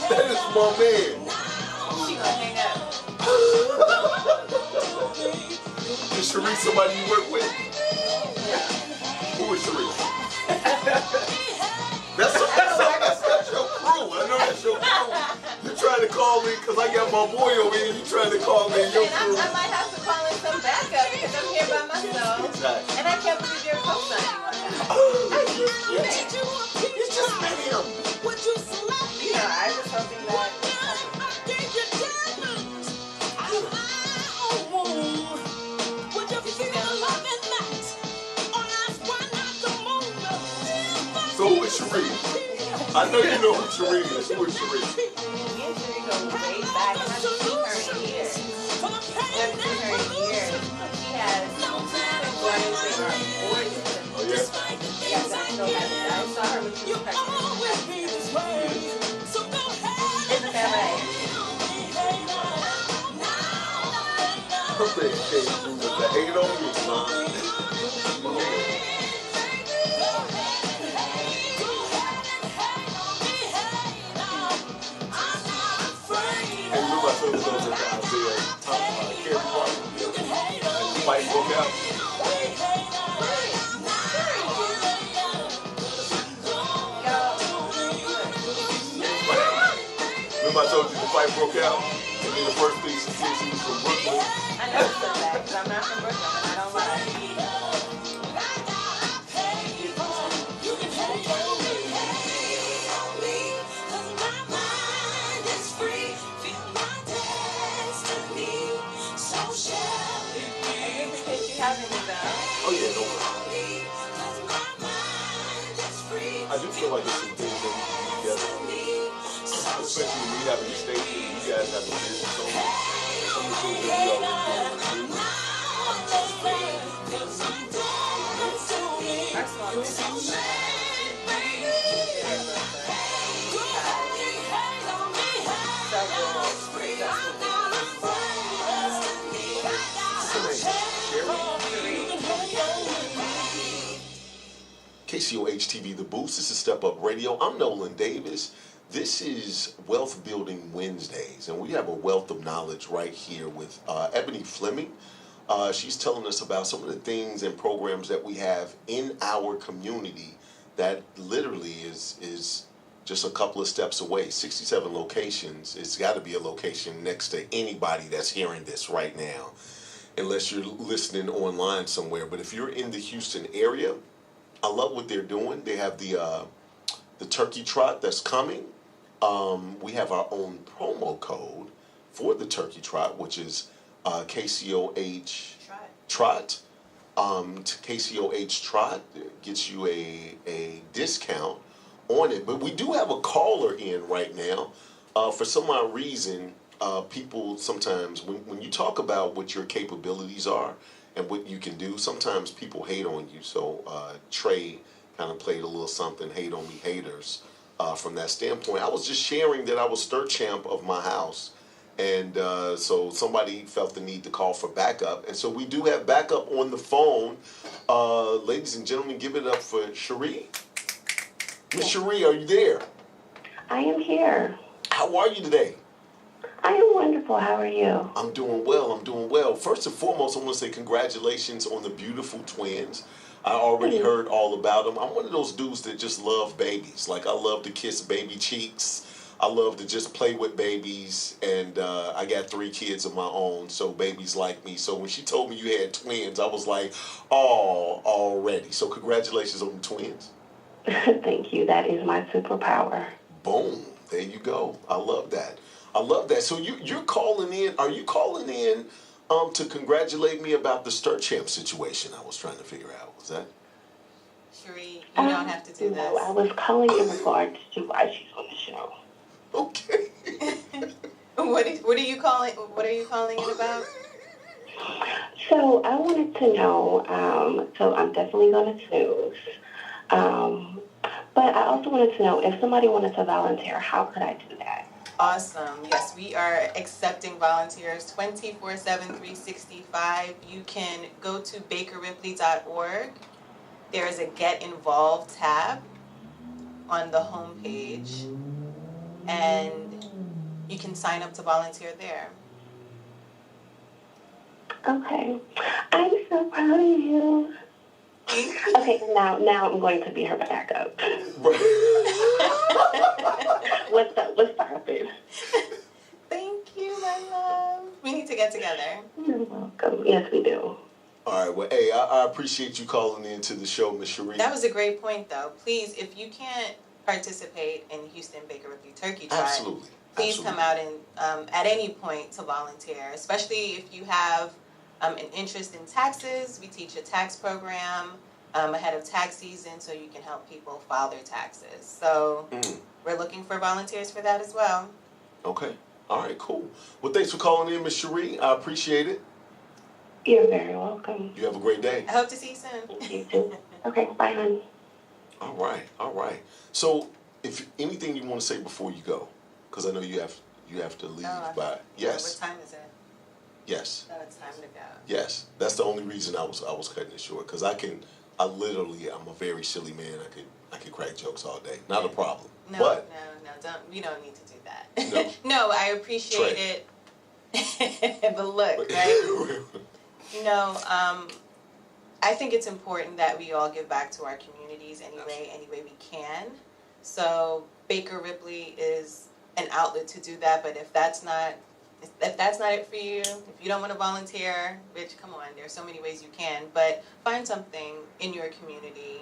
B: That is my man.
L: She gonna hang up.
B: Is Sharice somebody you work with? Who is Sharice? That's your crew. I know that's your crew. You trying to call me because I got my boy over here. You trying to call me your crew.
L: I might have to call in some backup because I'm here by myself.
B: Exactly.
L: And I can't believe you're co-signing on that.
B: You just met him.
L: I was hoping that.
B: So who is Sharice? I know you know who Sharice is. Who is Sharice?
L: Me and Sharice go way back. I haven't seen her in years. I haven't seen her in years. She has boys that are gorgeous.
B: Oh, yeah?
L: Yes, I still have it. I saw her when she was pregnant. Isn't that right?
B: Her man came through with the hate on me, man. Hey, remember I told you those at the Isaiah Carey Park? You might walk out. Remember I told you the fight broke out? And then the first thing she said, she was from Brooklyn.
L: I never said that because I'm not from Brooklyn and I don't mind.
B: Oh yeah, no problem. I do feel like there's some things that we can do together. Especially me having the station, you guys have the business on it. Some of the things that we already do. KCOH TV, The Boost. This is Step Up Radio. I'm Nolan Davis. This is Wealth Building Wednesdays, and we have a wealth of knowledge right here with Ebony Fleming. She's telling us about some of the things and programs that we have in our community that literally is just a couple of steps away. 67 locations. It's got to be a location next to anybody that's hearing this right now, unless you're listening online somewhere. But if you're in the Houston area, I love what they're doing. They have the turkey trot that's coming. We have our own promo code for the turkey trot, which is KCOH Trot. KCOH Trot gets you a discount on it. But we do have a caller in right now. For some odd reason, people sometimes, when you talk about what your capabilities are and what you can do, sometimes people hate on you. So Trey kind of played a little something, hate on me haters, from that standpoint. I was just sharing that I was stir champ of my house. And so somebody felt the need to call for backup. And so we do have backup on the phone. Ladies and gentlemen, give it up for Cherie. Miss Cherie, are you there?
M: I am here.
B: How are you today?
M: I am wonderful. How are you?
B: I'm doing well. I'm doing well. First and foremost, I want to say congratulations on the beautiful twins. I already heard all about them. I'm one of those dudes that just love babies. Like, I love to kiss baby cheeks. I love to just play with babies. And I got 3 kids of my own, so babies like me. So when she told me you had twins, I was like, oh, already. So congratulations on the twins.
M: Thank you. That is my superpower.
B: Boom. There you go. I love that. I love that. So you're calling in. Are you calling in to congratulate me about the Stir Champ situation? I was trying to figure out. Was that?
L: Cherie, you don't have to do this.
M: No, I was calling in regards to why she's on the show.
B: Okay.
L: What are you calling? What are you calling it about?
M: So I wanted to know. So I'm definitely going to snooze. But I also wanted to know if somebody wanted to volunteer, how could I do that?
L: Awesome. Yes, we are accepting volunteers 24/7, 365. You can go to bakerripley.org. There is a Get Involved tab on the homepage, and you can sign up to volunteer there.
M: Okay. I'm so proud of you. Okay, now I'm going to be her backup. What's up? What's poppin'?
L: Thank you, my love. We need to get together.
M: You're welcome. Yes, we do.
B: All right. Well, hey, I appreciate you calling in to the show, Miss Cherie.
L: That was a great point, though. Please, if you can't participate in Houston Baker Ripley Turkey Trot,
B: Absolutely.
L: please come out and at any point to volunteer, especially if you have an interest in taxes. We teach a tax program ahead of tax season so you can help people file their taxes. So we're looking for volunteers for that as well.
B: Okay. All right, cool. Well, thanks for calling in, Miss Cherie. I appreciate it.
M: You're very welcome.
B: You have a great day.
L: I hope to see you soon.
M: You too. Okay, bye, hon.
B: All right, all right. So, if anything you want to say before you go, because I know you have to leave by. Yes.
L: What time is it?
B: Yes.
L: Oh, it's time to go.
B: Yes. That's the only reason I was cutting it short, because I'm a very silly man. I could crack jokes all day. Not a problem.
L: No,
B: but
L: we don't need to do that. No, I appreciate it. But look, right? I think it's important that we all give back to our communities any way we can. So Baker Ripley is an outlet to do that. But if that's not it for you, if you don't want to volunteer, bitch, come on, there's so many ways you can. But find something in your community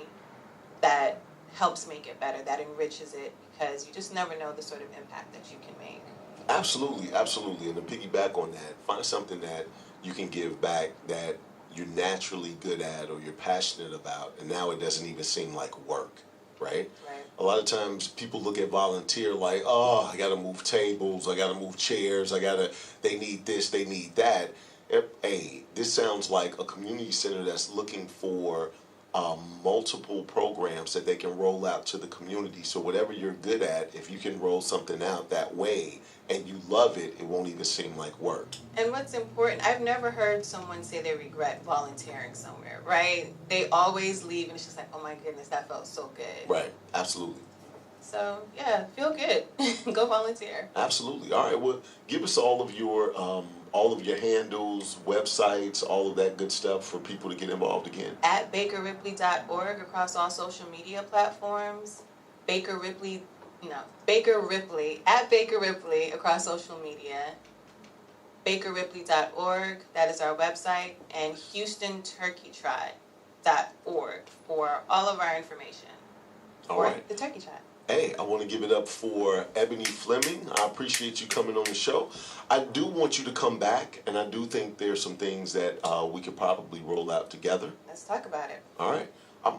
L: that helps make it better, that enriches it, because you just never know the sort of impact that you can make.
B: Absolutely, absolutely. And to piggyback on that, find something that you can give back that you're naturally good at or you're passionate about, and now it doesn't even seem like work, right?
L: Right.
B: A lot of times people look at volunteer like, oh, I gotta move tables, I gotta move chairs, they need this, they need that. Hey, this sounds like a community center that's looking for multiple programs that they can roll out to the community. So whatever you're good at, if you can roll something out that way and you love it, it won't even seem like work.
L: And what's important, I've never heard someone say they regret volunteering somewhere, right? They always leave and it's just like, oh my goodness, that felt so good.
B: Right, absolutely.
L: So yeah, feel good. Go volunteer.
B: Absolutely. All right, well, give us all of your handles, websites, all of that good stuff for people to get involved again.
L: At bakerripley.org across all social media platforms. Baker Ripley at Baker Ripley across social media. bakerripley.org, that is our website, and HoustonTurkeyTrot.org for all of our information.
B: All right.
L: The Turkey Trot.
B: Hey, I want to give it up for Ebony Fleming. I appreciate you coming on the show. I do want you to come back, and I do think there's some things that we could probably roll out together.
L: Let's talk about it.
B: All right.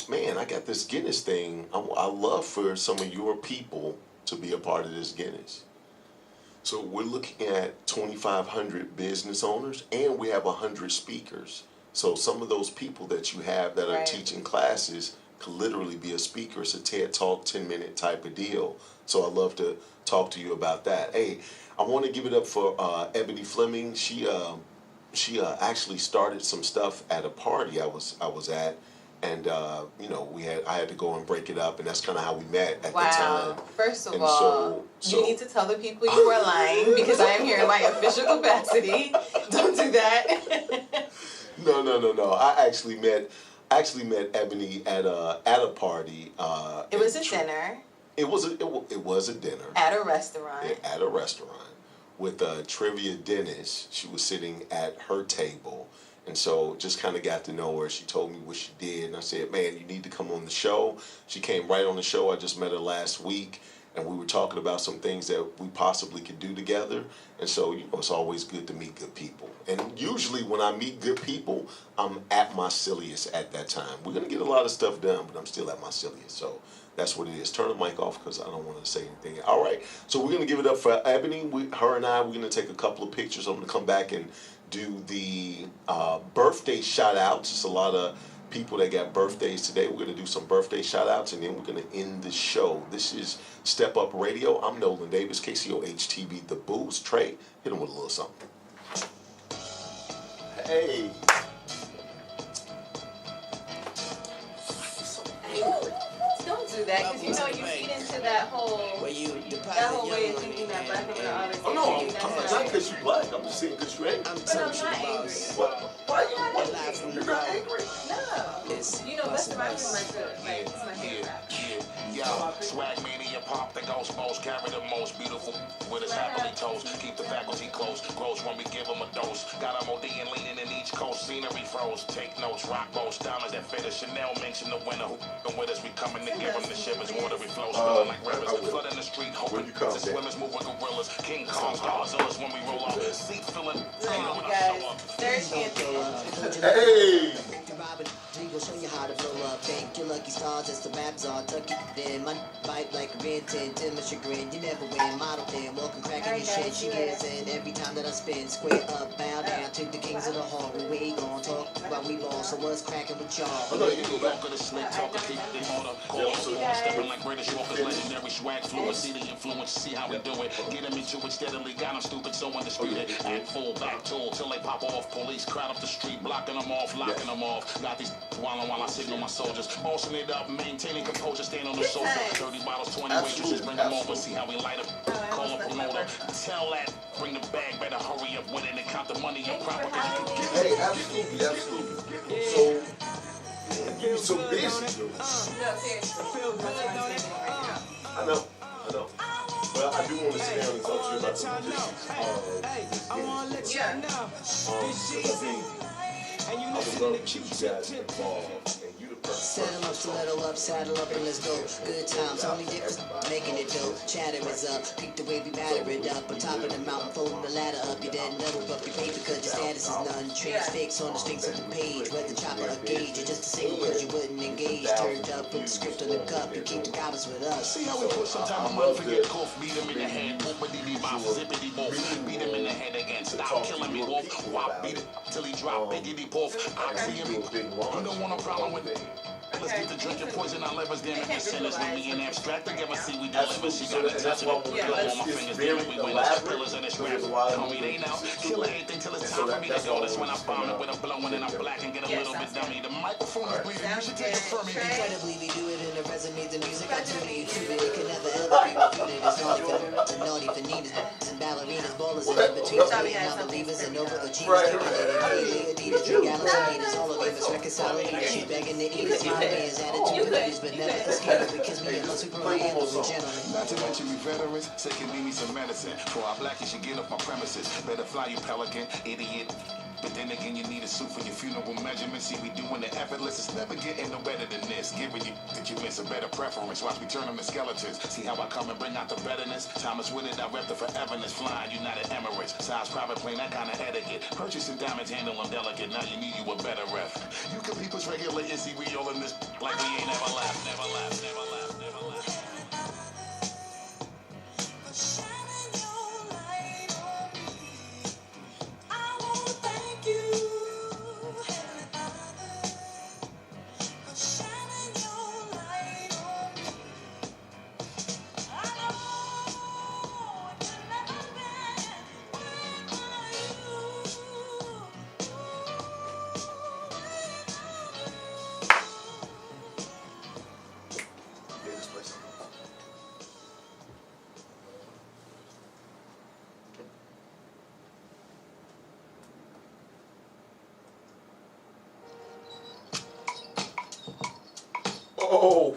B: Man, I got this Guinness thing. I love for some of your people to be a part of this Guinness. So we're looking at 2,500 business owners, and we have 100 speakers. So some of those people that you have that are teaching classes could literally be a speaker. It's a TED Talk, 10-minute type of deal. So I'd love to talk to you about that. Hey, I want to give it up for Ebony Fleming. She actually started some stuff at a party I was at. And I had to go and break it up, and that's kind of how we met at the time.
L: First of all, you need to tell the people you were lying because I am here in my official capacity. Don't do that.
B: No. I actually met Ebony at a party.
L: It was a dinner.
B: It was a dinner
L: at a restaurant.
B: At a restaurant with Trivia Dennis. She was sitting at her table. And so just kind of got to know her. She told me what she did. And I said, man, you need to come on the show. She came right on the show. I just met her last week. And we were talking about some things that we possibly could do together. And so, it's always good to meet good people. And usually when I meet good people, I'm at my silliest at that time. We're going to get a lot of stuff done, but I'm still at my silliest. So that's what it is. Turn the mic off because I don't want to say anything. All right. So we're going to give it up for Ebony. Her and I, we're going to take a couple of pictures. I'm going to come back and do the birthday shout-outs. It's a lot of people that got birthdays today. We're going to do some birthday shout-outs, and then we're going to end the show. This is Step Up Radio. I'm Nolan Davis, KCOH-TV, The Booze. Trey, hit him with a little something. Hey.
L: Don't do that, because you feed into that whole way of thinking that black women are always.
B: Oh no, I'm not because you black. I'm just saying because you're angry.
L: But I'm not angry.
B: Why are you angry? You're not angry.
L: No. Best of my is my favorite rap.
N: Yo, swag mania, pop the ghost most, carry the most beautiful with his happily toast. Keep the faculty close, grows when we give them a dose. Got a OD and leaning in each coast, scenery froze. Take notes, rock boats, diamonds that fit us. Chanel mention the winner who been with us. We coming to give them the shivers, watery flows, spilling like rivers. Flood in the street, hoping the swimmers move with gorillas. King Kong, Godzilla's when we roll out. Seat filling,
L: Third chance.
B: Hey!
O: We gon' show you how to fill up. Thank your lucky stars as the raps are tucked in. My bite like a red tint, to my chagrin. You never win, model thin, walking cracking your shit. She gets in every time that I spin. Square up, bow down to the kings of the hall. We gon' talk about we ball, so what's cracking with y'all?
N: I know you go back to the slick talker, keep the motor. Call stepping like British Walkers, legendary swag fluid. See the influence, see how we do it. Get them into it steadily, got them stupid, so undisputed. Act full, back tool, till they pop off. Police crowd up the street, blocking them off, locking them off. Got these while I signal my soldiers. Bossing it up, maintaining composure, stand on the sofa. 30 bottles, 20 waitresses, bring them over, see how we light up. Call a promoter, tell that, bring the bag, better hurry up with it and count the money up proper.
B: Hey, absolutely. So, you're so busy. I know. Well, I do want to sit down and talk to you about some positions.
G: I wanna let y'all know this shit's easy. And you
B: I would
G: listen
B: love
G: to
B: to get
G: Q-Tip.
B: you guys involved, and you the perfect
O: Settle up, stiletto up, saddle up, and let's go. Good times, only difference, making it dope. Chatter is up, peep the way we batter it up. On top of the mountain, folding the ladder up. You dead level, but your paper, cause your status is none. Transfix on the strings of the page, whether chopper or gauge. You're just the same because you wouldn't engage. Turned up, put the script on the cup, you keep the goblins with us.
N: See how we push sometime a month forget Kcoh, beat him in the head, boopity bop, zippity bop, beat him in the head again, stop killing me, wolf, wop, beat it till he drop, biggity poof, oxy and me. You don't want a problem with it. Let's get to drinking poison our livers, damn it, we're sinners with me and abstract. Together, see we deliver. She got a touch of it, blow on my fingers, damn it, we win us pillars in this rap. Call me they now, kill everything till it's time for me to go. That's when I bomb it with a blowing and I'm black and get a little bit dummy. The microphone is bleeding, you should take it from me.
O: Incredibly, we do it in the resumes and music. I tune in YouTube it, it can never ever be refuted. It's naughty for Ninas and ballerinas, ballers and in between. Non-believers and overachievers, calculated, Adidas, drink gallons of meters, all of them is reconciling. She's begging to eat us, my man's attitude abuse, but never the scandal because me and my Superman handles a gentleman.
N: Not to mention we veterans, say can need me some medicine. For our black, you should get off my premises. Better fly, you pelican, idiot. But then again, you need a suit for your funeral measurements. See, we doing the effortless. It's never getting no better than this. Giving you that you miss a better preference. Watch me turn them to skeletons. See how I come and bring out the betterness. Thomas with it, I rep the foreverness. Flying United Emirates. Size private plane, that kind of etiquette. Purchasing diamonds, handle them delicate. Now you need you a better ref. You can keep us regulating. See, we all in this like we ain't never left, never left, never left, never left.
B: Oh.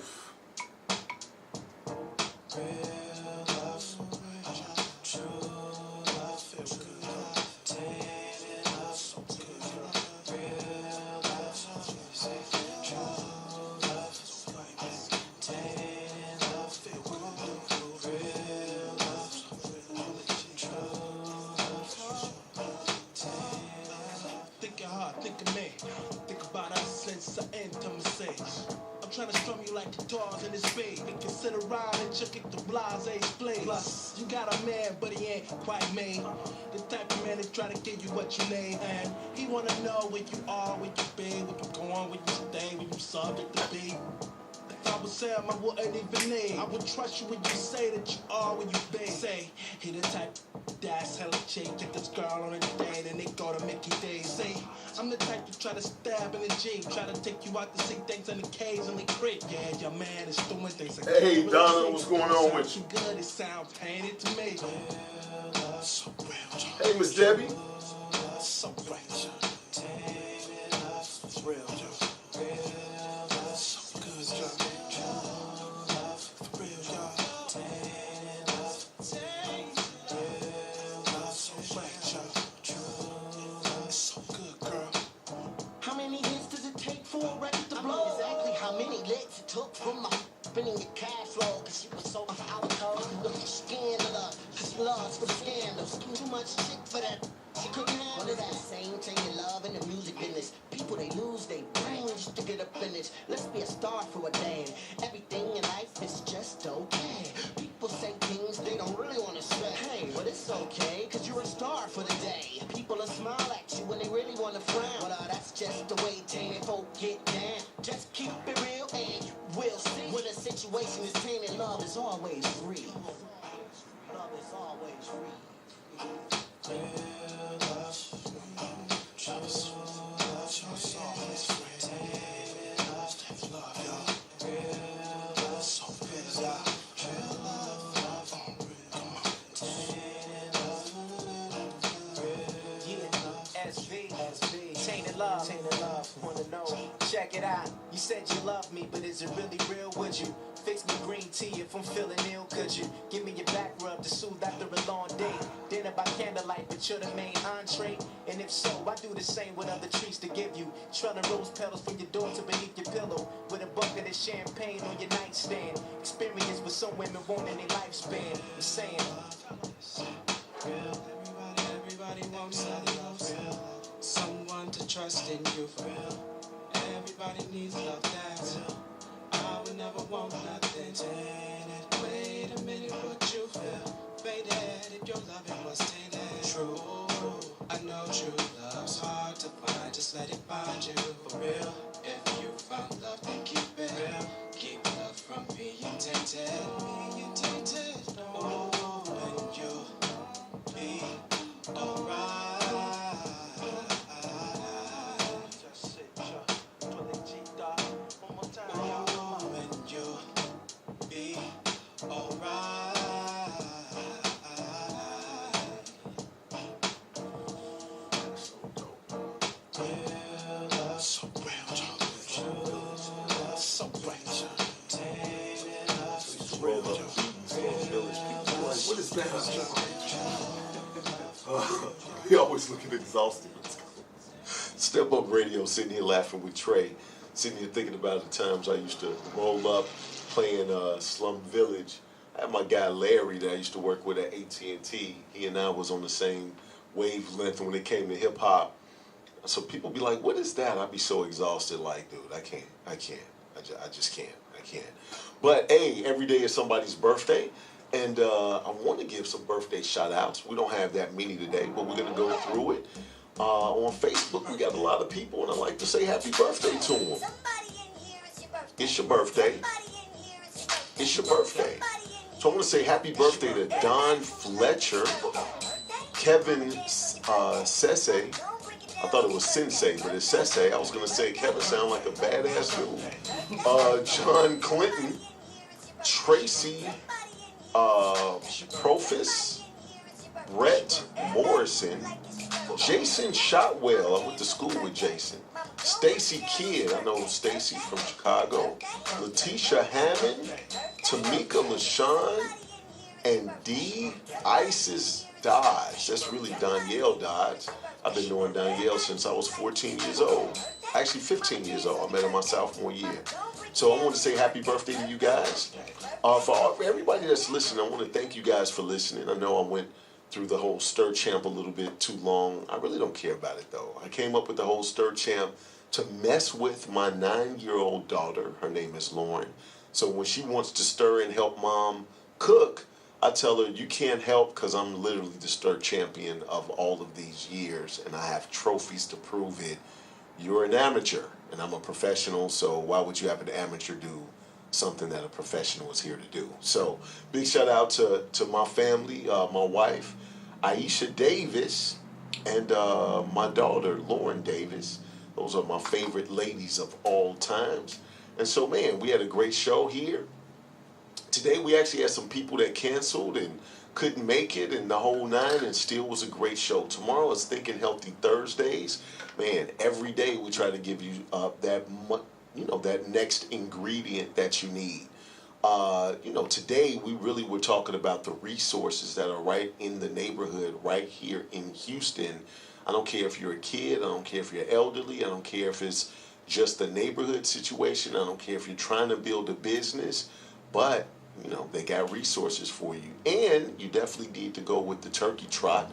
F: Think hard, think of me. Think about us and something to me say. I'm trying to strum you like guitars in this spade. We can sit around and check it the blase explain. Plus, you got a man, but he ain't quite made. The type of man that try to give you what you need. And he wanna know where you are, where you been, where you going, where you stay, where you subject to be. If I was Sam, I wouldn't even need. I would trust you when you say that you are where you been. Say, he the type that's hella chick, take this girl on a date and they go to Mickey D's. Say, I'm the type to try to stab in the Jeep, try to take you out to see things in the caves and the crib. Yeah, your man is doing things like
B: Hey, Donna, what's going on with you?
F: Good, it sounds painted to me.
B: Hey, Miss Debbie.
F: So real. It's real, Joe. So good, Joe.
O: How many hits does it take for a record to blow? Exactly how many licks it took from my spinning your cash flow? Cause you were so out of scandalous. Cause you lost for the scandals. Too much shit for that. She couldn't handle that. The same thing in love and the music business. People, they lose their brains just to get up in it. Let's be a star for a day. Everything in life is just okay. People say things they don't really want to say. Hey, but it's okay, cause you're a star for the day. People will smile at you when they really want to frown. Well, that's just the way tainted folk get down. Just keep it real and you will see. When a situation is tainted, love is always free. Love is always free.
G: Tainted love, wanna know. Check
J: check it out. You said you love me, but is it really real? Would you fix me green tea if I'm feeling ill? Could you give me your back rub to soothe after a long day? Dinner by candlelight, but you're the main entree. And if so, I do the same with other treats to give you. Trailing rose petals from your door to beneath your pillow, with a bucket of champagne on your nightstand. Experience with some women want in their lifespan. I'm saying, everybody wants someone to trust in you for real. Everybody needs love, that's it. I would never want nothing tainted. Wait a minute, what you feel? Faded if your loving was tainted. True, I know true love's hard to find. Just let it find you for real. If you found love, then keep it real. Keep love from being tainted. Oh, and you'll be alright.
B: What is that? He always looking exhausted. Step Up Radio, sitting here laughing with Trey, sitting here thinking about the times I used to roll up playing Slum Village. I had my guy Larry that I used to work with at AT&T. He and I was on the same wavelength when it came to hip hop. So people be like, "What is that?" I'd be so exhausted, like, dude, I just can't. But hey, every day is somebody's birthday. And I want to give some birthday shout-outs. We don't have that many today, but we're going to go through it. On Facebook, we got a lot of people, and I'd like to say happy birthday to them. It's your birthday. It's your birthday. So I want to say happy birthday to Don Fletcher, Kevin Sese. I thought it was Sensei, but it's Sese. I was going to say Kevin sound like a badass dude. John Clinton, Tracy Profis, Brett Morrison, Jason Shotwell. I went to school with Jason. Stacy Kidd, I know Stacy from Chicago. Letitia Hammond, Tamika LaShawn, and D. Isis Dodge. That's really Danielle Dodge. I've been knowing Danielle since I was 14 years old. Actually 15 years old. I met her my sophomore year. So I want to say happy birthday to you guys. For everybody that's listening, I want to thank you guys for listening. I know I went through the whole Stir Champ a little bit too long. I really don't care about it though. I came up with the whole Stir Champ to mess with my 9-year-old daughter. Her name is Lauren. So when she wants to stir and help mom cook, I tell her, you can't help because I'm literally the Stir Champion of all of these years and I have trophies to prove it. You're an amateur and I'm a professional, so why would you have an amateur do something that a professional is here to do? So big shout out to my family, my wife, Aisha Davis, and my daughter, Lauren Davis. Those are my favorite ladies of all times. And so, man, we had a great show here. Today we actually had some people that canceled and couldn't make it and the whole nine, and still was a great show. Tomorrow is Thinking Healthy Thursdays. Man, every day we try to give you that next ingredient that you need. Today we really were talking about the resources that are right in the neighborhood, right here in Houston. I don't care if you're a kid, I don't care if you're elderly, I don't care if it's just a neighborhood situation, I don't care if you're trying to build a business, but they got resources for you. And you definitely need to go with the turkey trot.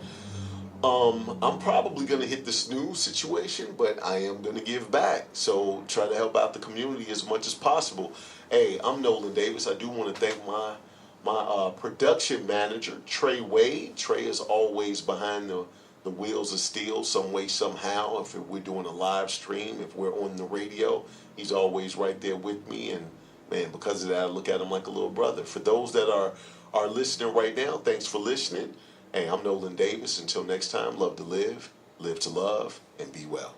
B: I'm probably going to hit the snooze situation, but I am going to give back. So try to help out the community as much as possible. Hey, I'm Nolan Davis. I do want to thank my production manager, Trey Wade. Trey is always behind the wheels of steel some way, somehow. If we're doing a live stream, if we're on the radio, he's always right there with me. And man, because of that, I look at him like a little brother. For those that are listening right now, thanks for listening. Hey, I'm Nolan Davis. Until next time, love to live to love, and be well.